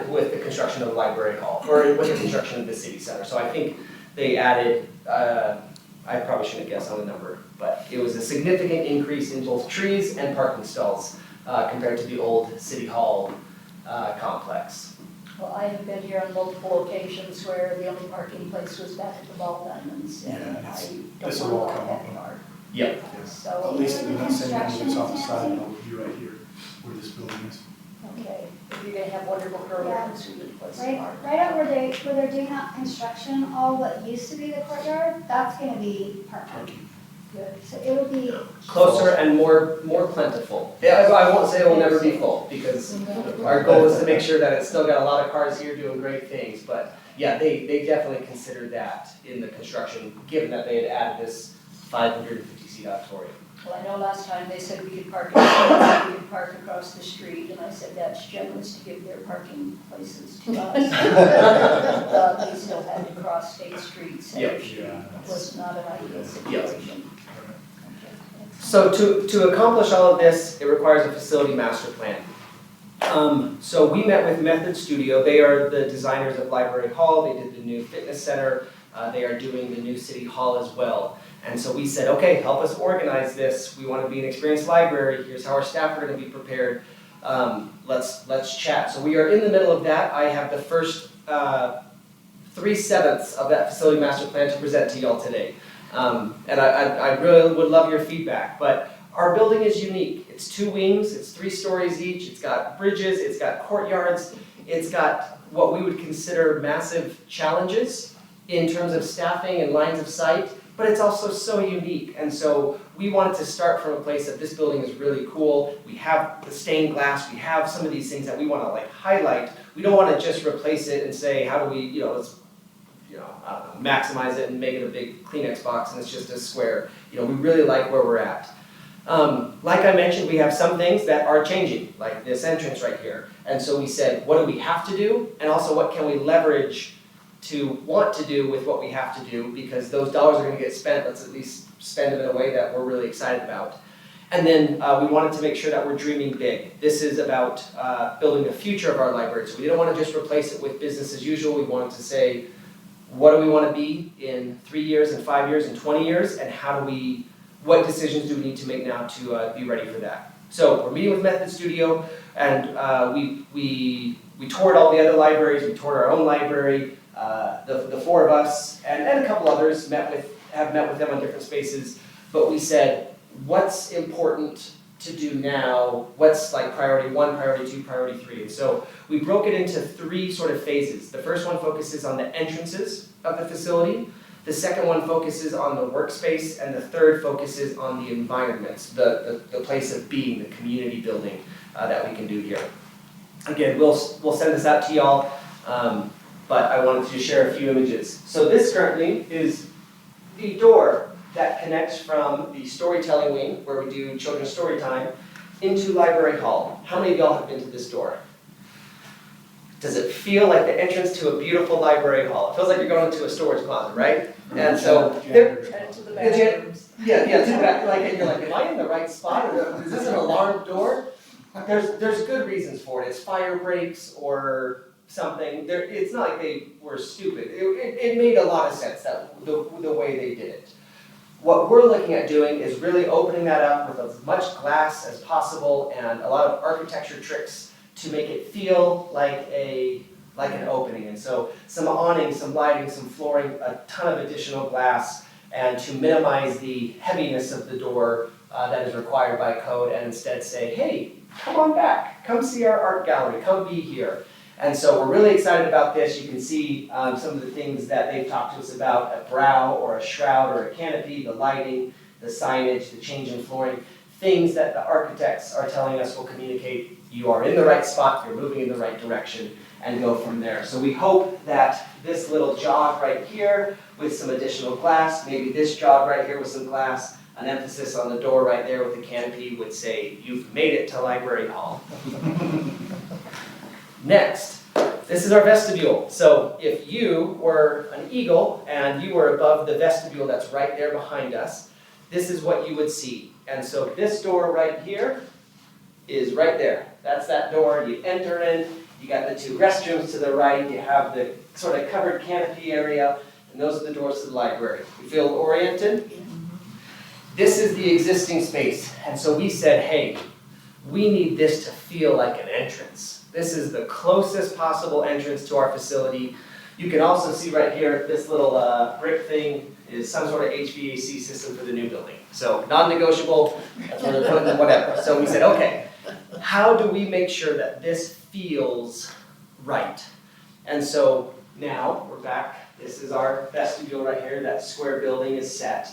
with the construction of the library hall, or with the construction of the city center. So I think they added, I probably shouldn't guess on the number, but it was a significant increase in both trees and parking stalls compared to the old City Hall complex. Well, I have been here on multiple occasions where the only parking place was back at the Ball Diamonds, and Yeah, I this don't will all want to come walk up. that far. Yep. At So, least they're not saying Construction it's off the is side, happening. it'll be right here, where this building is. okay, if you're gonna have wonderful programs, we need a place to Right, park. right out where they're doing that construction, all what used to be the courtyard, that's gonna be parking. Parking. Good. So it'll be, Closer and more plentiful. Yeah, I won't say it will never be full, because our goal is to make sure that it's still got a lot of cars here doing great things. But yeah, they definitely considered that in the construction, given that they had added this 550-seat auditorium. Well, I know last time they said we could park, we could park across the street, and I said that's generous to give their parking places to us. But we still had to cross State Street, so Yep. it was not an ideal situation. So to accomplish all of this, it requires a facility master plan. So we met with Method Studio. They are the designers of Library Hall. They did the new fitness center. They are doing the new city hall as well. And so we said, okay, help us organize this. We want to be an experienced library. Here's how our staff are going to be prepared. Let's chat. So we are in the middle of that. I have the first 3/7 of that facility master plan to present to y'all today. And I really would love your feedback. But our building is unique. It's 2 wings, it's 3 stories each, it's got bridges, it's got courtyards, it's got what we would consider massive challenges in terms of staffing and lines of sight, but it's also so unique. And so we wanted to start from a place that this building is really cool. We have the stained glass, we have some of these things that we want to like highlight. We don't want to just replace it and say, how do we, let's maximize it and make it a big Kleenex box and it's just a square. We really like where we're at. Like I mentioned, we have some things that are changing, like this entrance right here. And so we said, what do we have to do? And also, what can we leverage to want to do with what we have to do? Because those dollars are going to get spent. Let's at least spend them in a way that we're really excited about. And then we wanted to make sure that we're dreaming big. This is about building the future of our library. So we didn't want to just replace it with business as usual. We wanted to say, what do we want to be in 3 years and 5 years and 20 years? And what decisions do we need to make now to be ready for that? So we're meeting with Method Studio, and we toured all the other libraries. We toured our own library. The 4 of us and a couple others have met with them on different spaces. But we said, what's important to do now? What's like priority 1, priority 2, priority 3? And so we broke it into 3 sort of phases. The first one focuses on the entrances of the facility. The second one focuses on the workspace, and the third focuses on the environments, the place of being, the community building that we can do here. Again, we'll send this out to y'all, but I wanted to share a few images. So this currently is the door that connects from the storytelling wing, where we do children's story time, into Library Hall. How many of y'all have been to this door? Does it feel like the entrance to a beautiful library hall? It feels like you're going into a storage closet, right? And so, And to the bathrooms. yeah, to the back, you're like, am I in the right spot? Or is this an alarm door? There's good reasons for it. It's fire breaks or something. It's not like they were stupid. It made a lot of sense, the way they did it. What we're looking at doing is really opening that up with as much glass as possible and a lot of architecture tricks to make it feel like an opening. And so some awning, some lighting, some flooring, a ton of additional glass, and to minimize the heaviness of the door that is required by code, and instead say, hey, come on back, come see our art gallery, come be here. And so we're really excited about this. You can see some of the things that they've talked to us about, a brow or a shroud or a canopy, the lighting, the signage, the change in flooring, things that the architects are telling us will communicate you are in the right spot, you're moving in the right direction, and go from there. So we hope that this little jog right here with some additional glass, maybe this jog right here with some glass, an emphasis on the door right there with the canopy would say, you've made it to Library Hall. Next, this is our vestibule. So if you were an eagle and you were above the vestibule that's right there behind us, this is what you would see. And so this door right here is right there. That's that door. You enter in, you got the 2 restrooms to the right, you have the sort of covered canopy area, and those are the doors to the library. You feel oriented? This is the existing space. And so we said, hey, we need this to feel like an entrance. This is the closest possible entrance to our facility. You can also see right here, this little brick thing is some sort of HVAC system for the new building. So non-negotiable, that's where they're putting whatever. So we said, okay, how do we make sure that this feels right? And so now we're back. This is our vestibule right here. That square building is set.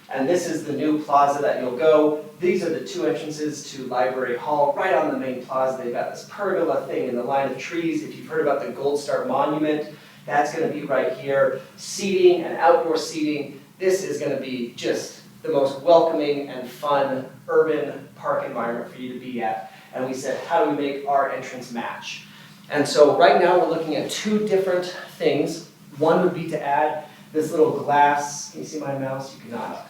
And this is the new plaza that you'll go. These are the 2 entrances to Library Hall, right on the main plaza. They've got this pergola thing in the line of trees. If you've heard about the Gold Star Monument, that's going to be right here. Seating and outdoor seating. This is going to be just the most welcoming and fun urban park environment for you to be at. And we said, how do we make our entrance match? And so right now we're looking at two different things. One would be to add this little glass, can you see my mouse? You cannot.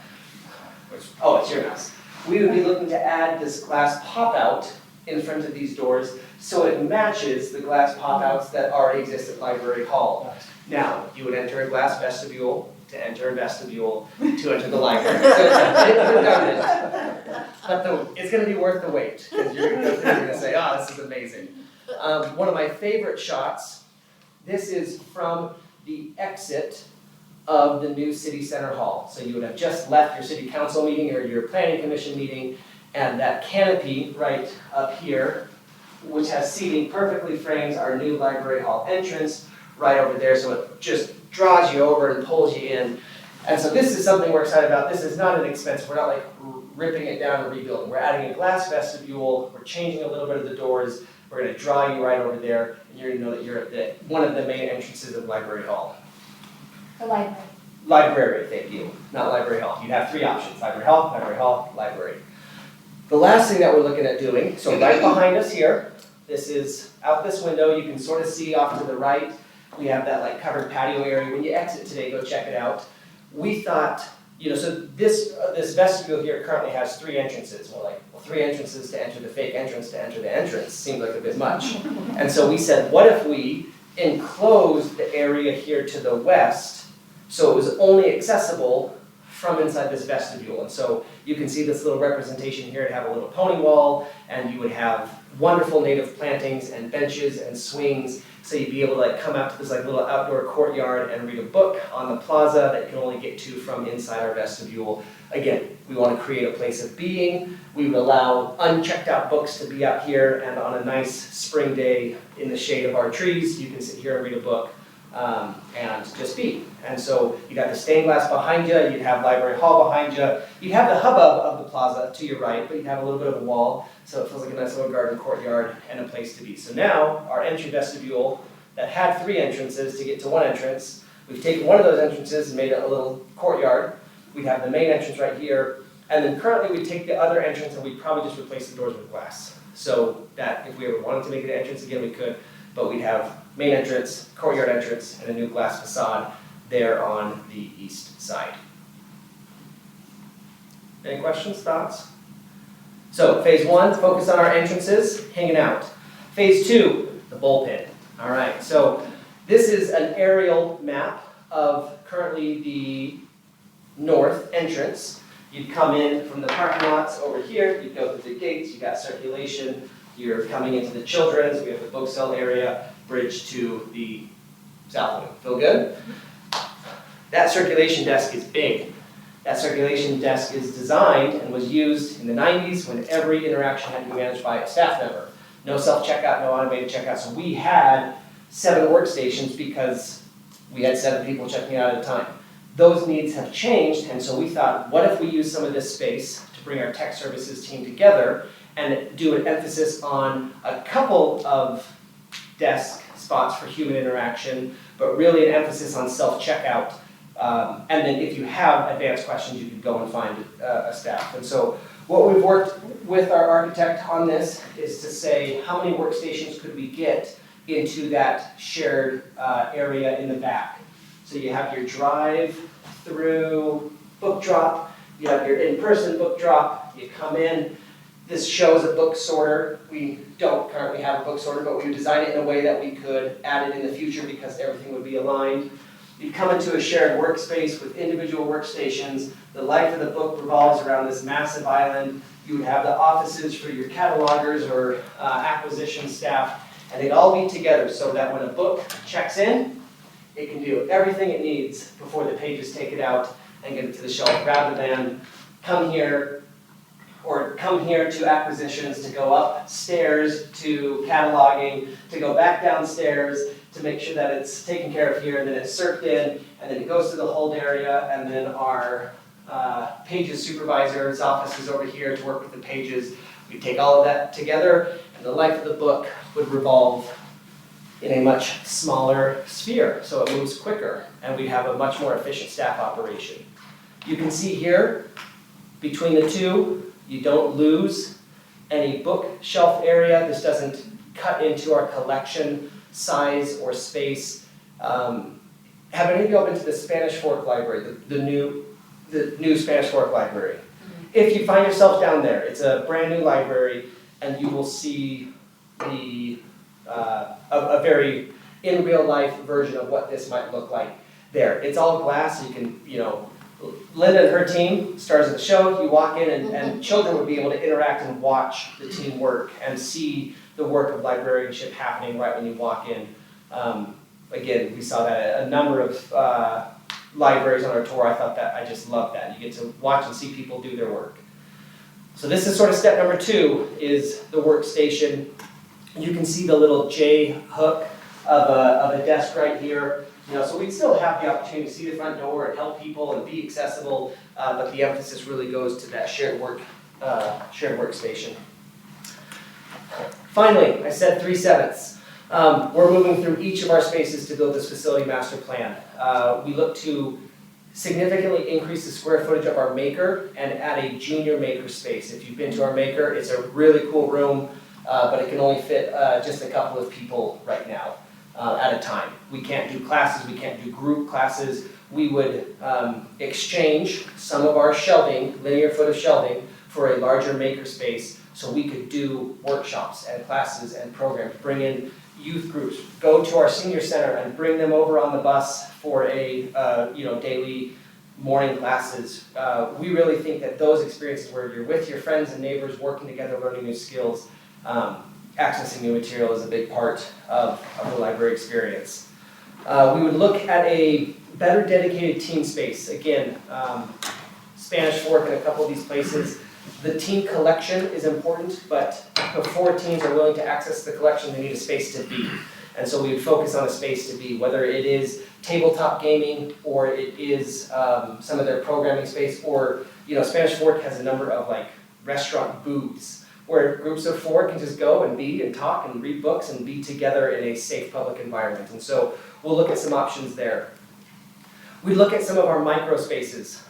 Oh, it's your mouse. We would be looking to add this glass pop-out in front of these doors so it matches the glass pop-outs that already exist at Library Hall. Now, you would enter a glass vestibule to enter a vestibule to enter the library. So it's a bit redundant, but it's going to be worth the wait, because you're going to say, oh, this is amazing. One of my favorite shots, this is from the exit of the new City Center Hall. So you would have just left your City Council meeting or your Planning Commission meeting, and that canopy right up here, which has seating, perfectly frames our new Library Hall entrance right over there, so it just draws you over and pulls you in. And so this is something we're excited about. This is not an expense. We're not like ripping it down and rebuilding. We're adding a glass vestibule. We're changing a little bit of the doors. We're going to draw you right over there, and you're going to know that you're at one of the main entrances of Library Hall. The library. Library, thank you, not Library Hall. You have three options: Library Hall, library. The last thing that we're looking at doing, so right behind us here, this is out this window. You can sort of see off to the right. We have that like covered patio area. When you exit today, go check it out. We thought, so this vestibule here currently has three entrances. We're like, well, three entrances to enter the fake entrance to enter the entrance seemed like a bit much. And so we said, what if we enclosed the area here to the west so it was only accessible from inside this vestibule? And so you can see this little representation here. It'd have a little pony wall, and you would have wonderful native plantings and benches and swings. So you'd be able to like come out to this like little outdoor courtyard and read a book on the plaza that you can only get to from inside our vestibule. Again, we want to create a place of being. We would allow unchecked out books to be out here, and on a nice spring day in the shade of our trees, you can sit here and read a book and just be. And so you'd have the stained glass behind you, you'd have Library Hall behind you, you'd have the hubbub of the plaza to your right, but you'd have a little bit of a wall, so it feels like a nice little garden courtyard and a place to be. So now, our entry vestibule that had three entrances to get to one entrance, we've taken one of those entrances and made it a little courtyard. We'd have the main entrance right here, and then currently we'd take the other entrance and we'd probably just replace the doors with glass. So that if we ever wanted to make it an entrance again, we could, but we'd have main entrance, courtyard entrance, and a new glass facade there on the east side. Any questions, thoughts? So phase one, focus on our entrances, hanging out. Phase two, the bullpen. All right, so this is an aerial map of currently the north entrance. You'd come in from the parking lots over here, you'd go through the gates, you got circulation, you're coming into the children's, we have the book sale area, bridge to the south wing. Feel good? That circulation desk is big. That circulation desk is designed and was used in the 90s when every interaction had to be managed by a staff member. No self-checkout, no automated checkout. So we had 7 workstations because we had 7 people checking out at a time. Those needs have changed, and so we thought, what if we use some of this space to bring our tech services team together and do an emphasis on a couple of desk spots for human interaction, but really an emphasis on self-checkout. And then if you have advanced questions, you can go and find a staff. And so what we've worked with our architect on this is to say, how many workstations could we get into that shared area in the back? So you have your drive-through book drop, you have your in-person book drop, you come in. This shows a book sorter. We don't currently have a book sorter, but we would design it in a way that we could add it in the future because everything would be aligned. You come into a shared workspace with individual workstations. The life of the book revolves around this massive island. You would have the offices for your catalogers or acquisition staff, and they'd all be together so that when a book checks in, it can do everything it needs before the pages take it out and get it to the shelf, rather than come here to acquisitions, to go upstairs to cataloging, to go back downstairs to make sure that it's taken care of here, and then it's circled in, and then it goes to the hold area, and then our pages supervisor's office is over here to work with the pages. We take all of that together, and the life of the book would revolve in a much smaller sphere, so it moves quicker, and we have a much more efficient staff operation. You can see here, Between the two, you don't lose any bookshelf area. This doesn't cut into our collection size or space. Have any of y'all been to the Spanish Fork Library, the new Spanish Fork Library? If you find yourself down there, it's a brand new library, and you will see a very in real life version of what this might look like there. It's all glass, so you can, Linda and her team, stars of the show, you walk in and children would be able to interact and watch the team work and see the work of librarianship happening right when you walk in. Again, we saw that at a number of libraries on our tour. I just love that. You get to watch and see people do their work. So this is sort of step number 2, is the workstation. You can see the little J hook of a desk right here. So we still have the opportunity to see the front door and help people and be accessible, but the emphasis really goes to that shared workstation. Finally, I said 3/7. We're moving through each of our spaces to build this facility master plan. We look to significantly increase the square footage of our maker and add a junior maker space. If you've been to our maker, it's a really cool room, but it can only fit just a couple of people right now at a time. We can't do classes, we can't do group classes. We would exchange some of our shelving, linear foot of shelving, for a larger maker space so we could do workshops and classes and programs, bring in youth groups, go to our senior center and bring them over on the bus for a daily morning classes. We really think that those experiences where you're with your friends and neighbors, working together, learning new skills, accessing new material is a big part of the library experience. We would look at a better dedicated team space. Again, Spanish Fork and a couple of these places. The team collection is important, but before teams are willing to access the collection, they need a space to be. And so we would focus on a space to be, whether it is tabletop gaming or it is some of their programming space, or Spanish Fork has a number of restaurant booths where groups of 4 can just go and be and talk and read books and be together in a safe public environment. And so we'll look at some options there. We look at some of our micro spaces,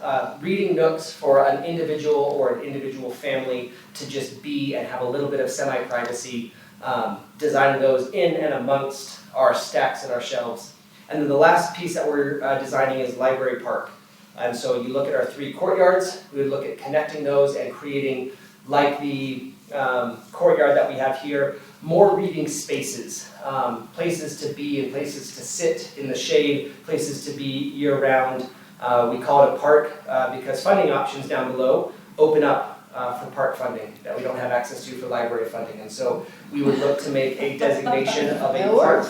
reading nooks for an individual or an individual family to just be and have a little bit of semi-privacy, designing those in and amongst our stacks and our shelves. And then the last piece that we're designing is library park. And so you look at our 3 courtyards, we would look at connecting those and creating, like the courtyard that we have here, more reading spaces, places to be and places to sit in the shade, places to be year-round. We call it a park because funding options down below open up for park funding that we don't have access to for library funding. And so we would look to make a designation of a park.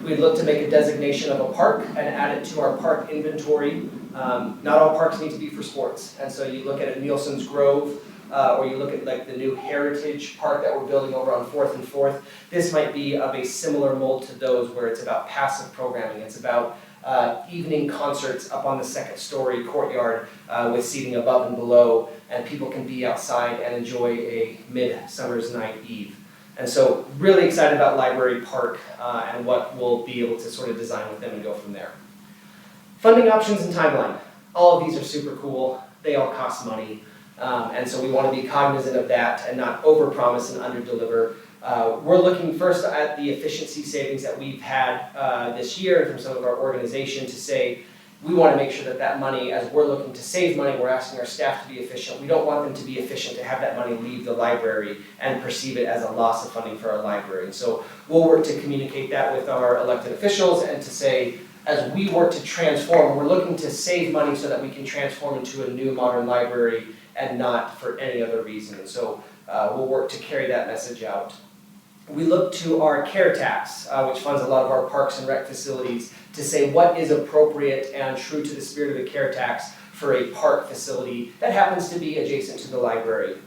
We'd look to make a designation of a park and add it to our park inventory. Not all parks need to be for sports. And so you look at a Nielsen's Grove, or you look at the new Heritage Park that we're building over on 4th and 4th. This might be of a similar mold to those where it's about passive programming. It's about evening concerts up on the 2nd story courtyard with seating above and below, and people can be outside and enjoy a midsummer's night eve. And so really excited about Library Park and what we'll be able to sort of design with them and go from there. Funding options and timeline. All of these are super cool. They all cost money. And so we want to be cognizant of that and not overpromise and underdeliver. We're looking first at the efficiency savings that we've had this year from some of our organization to say we want to make sure that that money, as we're looking to save money, we're asking our staff to be efficient. We don't want them to be efficient to have that money leave the library and perceive it as a loss of funding for our library. And so we'll work to communicate that with our elected officials and to say, as we work to transform, we're looking to save money so that we can transform into a new modern library and not for any other reason. And so we'll work to carry that message out. We look to our care tax, which funds a lot of our parks and rec facilities, to say what is appropriate and true to the spirit of the care tax for a park facility that happens to be adjacent to the library.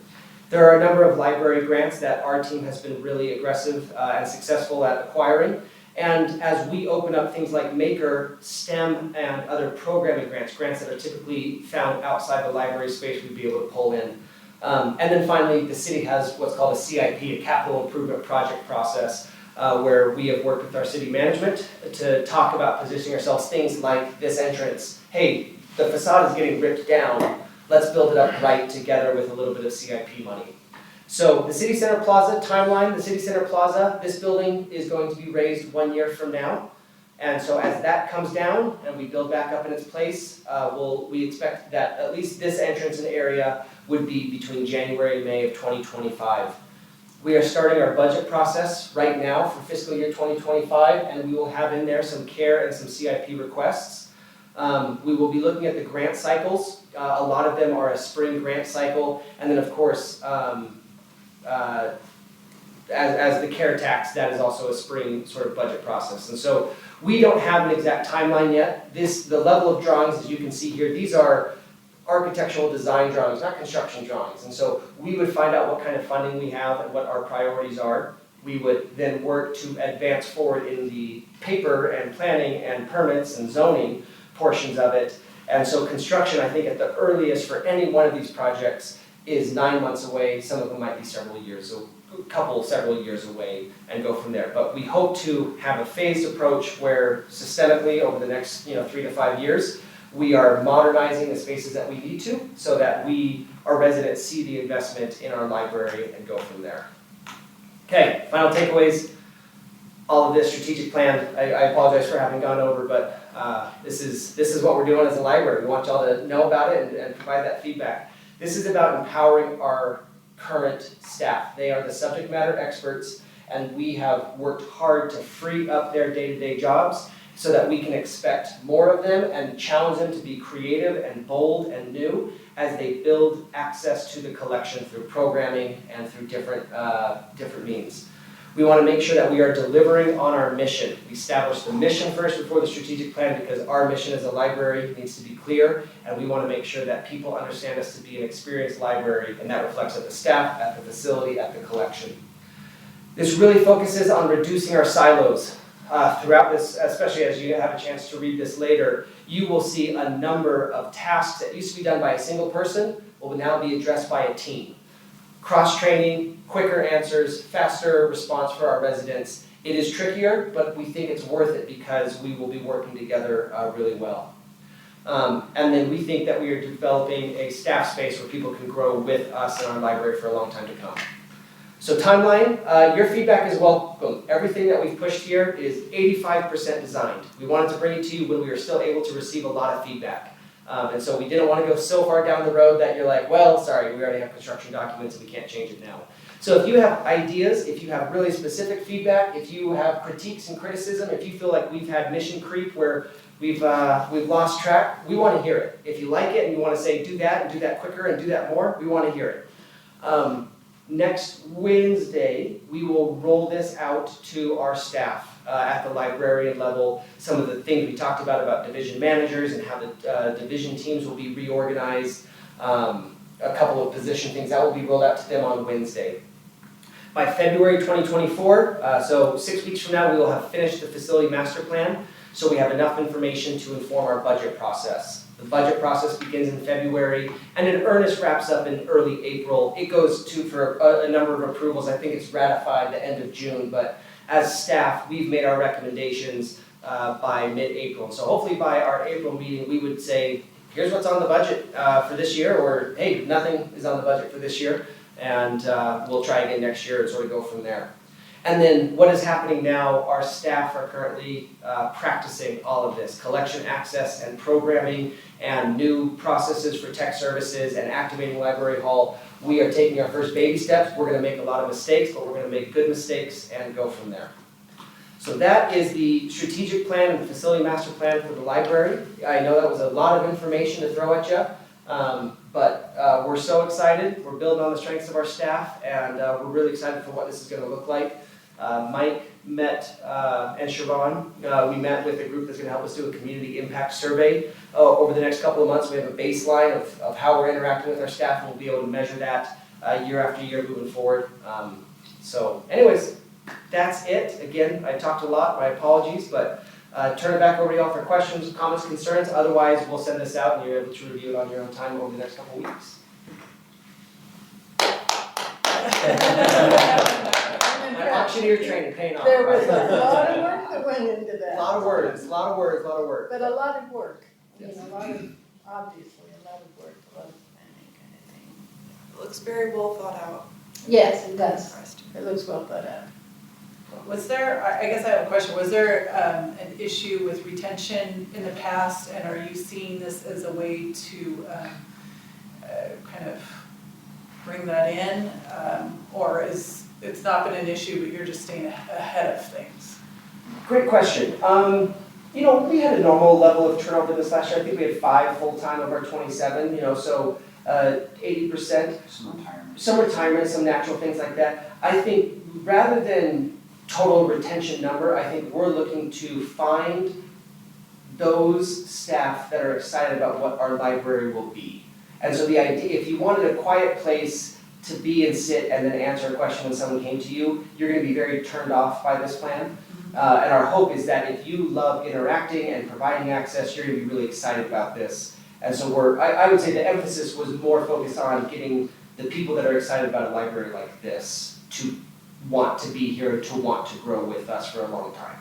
There are a number of library grants that our team has been really aggressive and successful at acquiring. And as we open up things like Maker, STEM, and other programming grants that are typically found outside the library space, we'd be able to pull in. And then finally, the city has what's called a CIP, a capital improvement project process, where we have worked with our city management to talk about positioning ourselves, things like this entrance. Hey, the facade is getting ripped down. let's build it up right together with a little bit of CIP money. So the City Center Plaza timeline, the City Center Plaza, this building is going to be raised 1 year from now. And so as that comes down and we build back up in its place, we expect that at least this entrance and area would be between January and May of 2025. We are starting our budget process right now for fiscal year 2025, and we will have in there some CARE and some CIP requests. We will be looking at the grant cycles. A lot of them are a spring grant cycle, and then of course, as the CARE tax, that is also a spring sort of budget process. And so we don't have an exact timeline yet. The level of drawings, as you can see here, these are architectural design drawings, not construction drawings. And so we would find out what kind of funding we have and what our priorities are. We would then work to advance forward in the paper and planning and permits and zoning portions of it. And so construction, I think at the earliest for any one of these projects is 9 months away. Some of them might be several years, so several years away, and go from there. But we hope to have a phased approach where systemically over the next 3 to 5 years, we are modernizing the spaces that we need to so that our residents see the investment in our library and go from there. Okay, final takeaways. All of this strategic plan, I apologize for having gone over, but this is what we're doing as a library. We want y'all to know about it and provide that feedback. This is about empowering our current staff. They are the subject matter experts, and we have worked hard to free up their day-to-day jobs so that we can expect more of them and challenge them to be creative and bold and new as they build access to the collection through programming and through different means. We want to make sure that we are delivering on our mission. We established the mission first before the strategic plan because our mission as a library needs to be clear, and we want to make sure that people understand us to be an experienced library, and that reflects at the staff, at the facility, at the collection. This really focuses on reducing our silos. Throughout this, especially as you have a chance to read this later, you will see a number of tasks that used to be done by a single person will now be addressed by a team. Cross-training, quicker answers, faster response for our residents. It is trickier, but we think it's worth it because we will be working together really well. And then we think that we are developing a staff space where people can grow with us in our library for a long time to come. So timeline, your feedback is welcome. Everything that we've pushed here is 85% designed. We wanted to bring it to you when we were still able to receive a lot of feedback. And so we didn't want to go so far down the road that you're like, well, sorry, we already have construction documents and we can't change it now. So if you have ideas, if you have really specific feedback, if you have critiques and criticism, if you feel like we've had mission creep where we've lost track, we want to hear it. If you like it and you want to say do that and do that quicker and do that more, we want to hear it. Next Wednesday, we will roll this out to our staff at the librarian level. Some of the things we talked about division managers and how the division teams will be reorganized. A couple of position things that will be rolled out to them on Wednesday. By February 2024, so 6 weeks from now, we will have finished the facility master plan, so we have enough information to inform our budget process. The budget process begins in February, and in earnest wraps up in early April. It goes for a number of approvals. I think it's ratified the end of June, but as staff, we've made our recommendations by mid-April. So hopefully by our April meeting, we would say, here's what's on the budget for this year, or hey, nothing is on the budget for this year, and we'll try again next year and sort of go from there. And then what is happening now, our staff are currently practicing all of this, collection access and programming and new processes for tech services and activating Library Hall. We are taking our first baby steps. We're going to make a lot of mistakes, but we're going to make good mistakes and go from there. So that is the strategic plan and the facility master plan for the library. I know that was a lot of information to throw at you, but we're so excited. We're building on the strengths of our staff, and we're really excited for what this is going to look like. Mike met, and Siobhan, we met with a group that's going to help us do a community impact survey over the next couple of months. We have a baseline of how we're interacting with our staff, and we'll be able to measure that year after year moving forward. So anyways, that's it. Again, I talked a lot, my apologies, but turn it back over to y'all for questions, comments, concerns. Otherwise, we'll send this out and you're able to review it on your own time over the next couple of weeks. Auctioneer training paying off. There was a lot of work that went into that. A lot of words. But a lot of work. But a lot of work. I mean, obviously, a lot of work, a lot of looks very well thought out. Yes, it does. Impressed. It looks well thought out. Was there, I guess I have a question, was there an issue with retention in the past, and are you seeing this as a way to kind of bring that in? Or it's not been an issue, but you're just staying ahead of things? Great question. You know, we had a normal level of turnover this last year. I think we had 5 full-time of our 27, you know, so 80%. Some retirement, some natural things like that. I think rather than total retention number, I think we're looking to find those staff that are excited about what our library will be. And so the idea, if you wanted a quiet place to be and sit and then answer a question when someone came to you, you're gonna be very turned off by this plan. And our hope is that if you love interacting and providing access, you're gonna be really excited about this. And so I would say the emphasis was more focused on getting the people that are excited about a library like this to want to be here, to want to grow with us for a long time.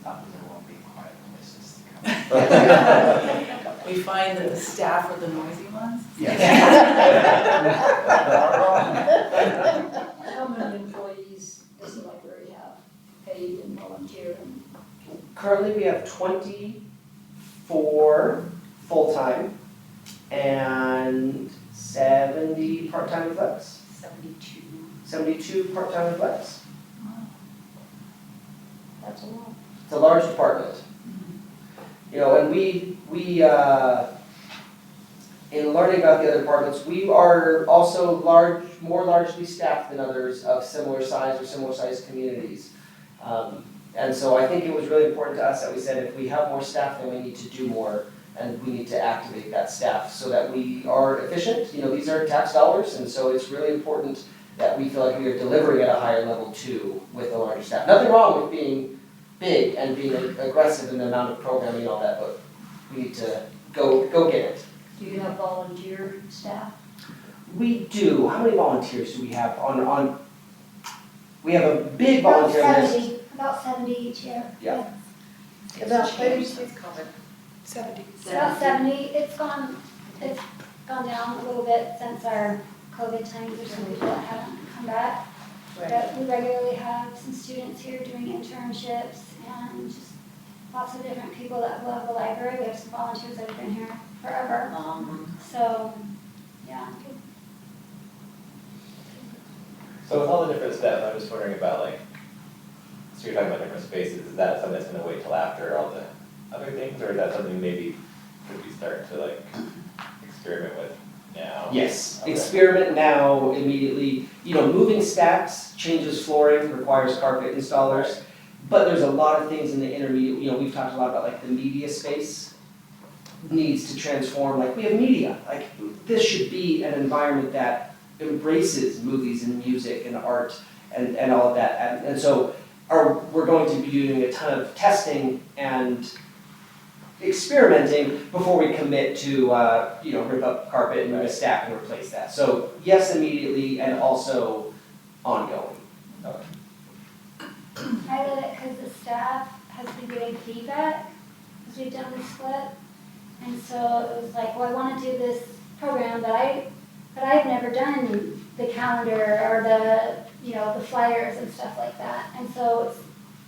Not that there won't be quiet places to come. We find that the staff are the noisy ones? How many employees does the library have, paid and volunteer? Currently, we have 24 full-time and 70 part-time with flex. 72. 72 part-time with flex. That's a lot. It's a large department. You know, and we in learning about the other departments, we are also more largely staffed than others of similar size or similar sized communities. And so I think it was really important to us that we said if we have more staff, then we need to do more, and we need to activate that staff so that we are efficient. You know, these are tax dollars, and so it's really important that we feel like we are delivering at a higher level too with a larger staff. Nothing wrong with being big and being aggressive in the amount of programming and all that, but we need to go get it. Do you have volunteer staff? We do. How many volunteers do we have on? We have a big volunteer list. About 70 each year. Yeah. About 30. Since COVID. 70. About 70, it's gone down a little bit since our COVID times. There's some people that haven't come back. But we regularly have some students here doing internships and just lots of different people that love the library. We have some volunteers that have been here forever. So, yeah. So with all the different steps, I'm just wondering about like, so you're talking about different spaces, is that something that's gonna wait till after all the other things, or is that something maybe could we start to like experiment with now? Yes, Okay. experiment now, immediately. You know, moving stacks, changes flooring, requires carpet installers. But there's a lot of things in the intermediate, you know, we've talked a lot about like the media space needs to transform, like we have media. Like this should be an environment that embraces movies and music and art and all of that. And so we're going to be doing a ton of testing and experimenting before we commit to, you know, rip up carpet and move a stack and replace that. So yes, immediately and also ongoing. Okay. I love it because the staff has been giving feedback as we've done the split. And so it was like, well, I want to do this program, but I've never done the calendar or the, you know, the flyers and stuff like that. And so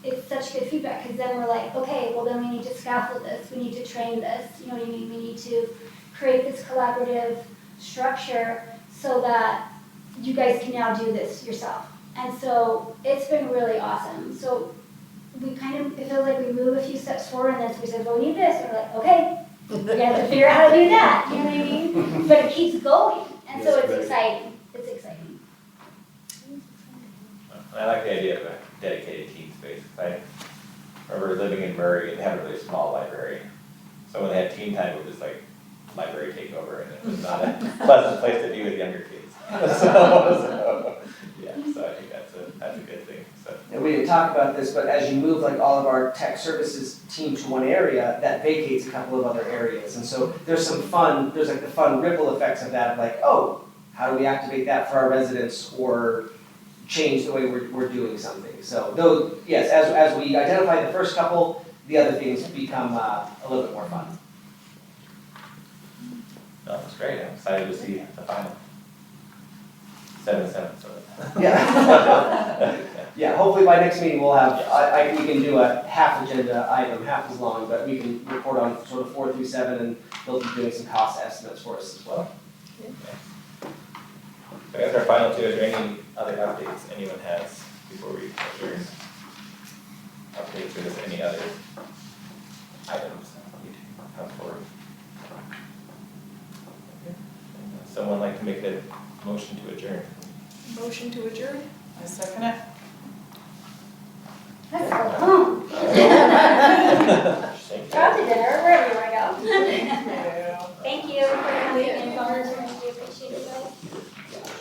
it's such good feedback because then we're like, okay, well then we need to scaffold this, we need to train this, you know what I mean? We need to create this collaborative structure so that you guys can now do this yourself. And so it's been really awesome. So we kind of, it feels like we move a few steps forward and then we said, well, we need this. And we're like, okay, we have to figure out how to do that, you know what I mean? But it keeps going. And so it's exciting. It's exciting. I like the idea of a dedicated teen space. I remember living in Murray and they had a really small library. So when they had teen time, it was just like library takeover, and it was not a pleasant place to be with younger kids. So yeah, so I think that's a good thing. So. And we didn't talk about this, but as you move like all of our tech services team to one area, that vacates a couple of other areas. And so there's like the fun ripple effects of that, of like, oh, how do we activate that for our residents or change the way we're doing something? So though, yes, as we identify the first couple, the other things become a little bit more fun. No, that's great, I'm excited to see the final. 7-7, sort of. Yeah. Yeah, hopefully by next meeting we'll have, we can do a half agenda item, half as long, but we can report on sort of 4 through 7, and they'll be doing some cost estimates for us as well. So I guess our final two, is there any other updates anyone has before we adjourn? Updates or just any other items that need to come forward? Someone like to make a motion to adjourn? Motion to adjourn? I second it.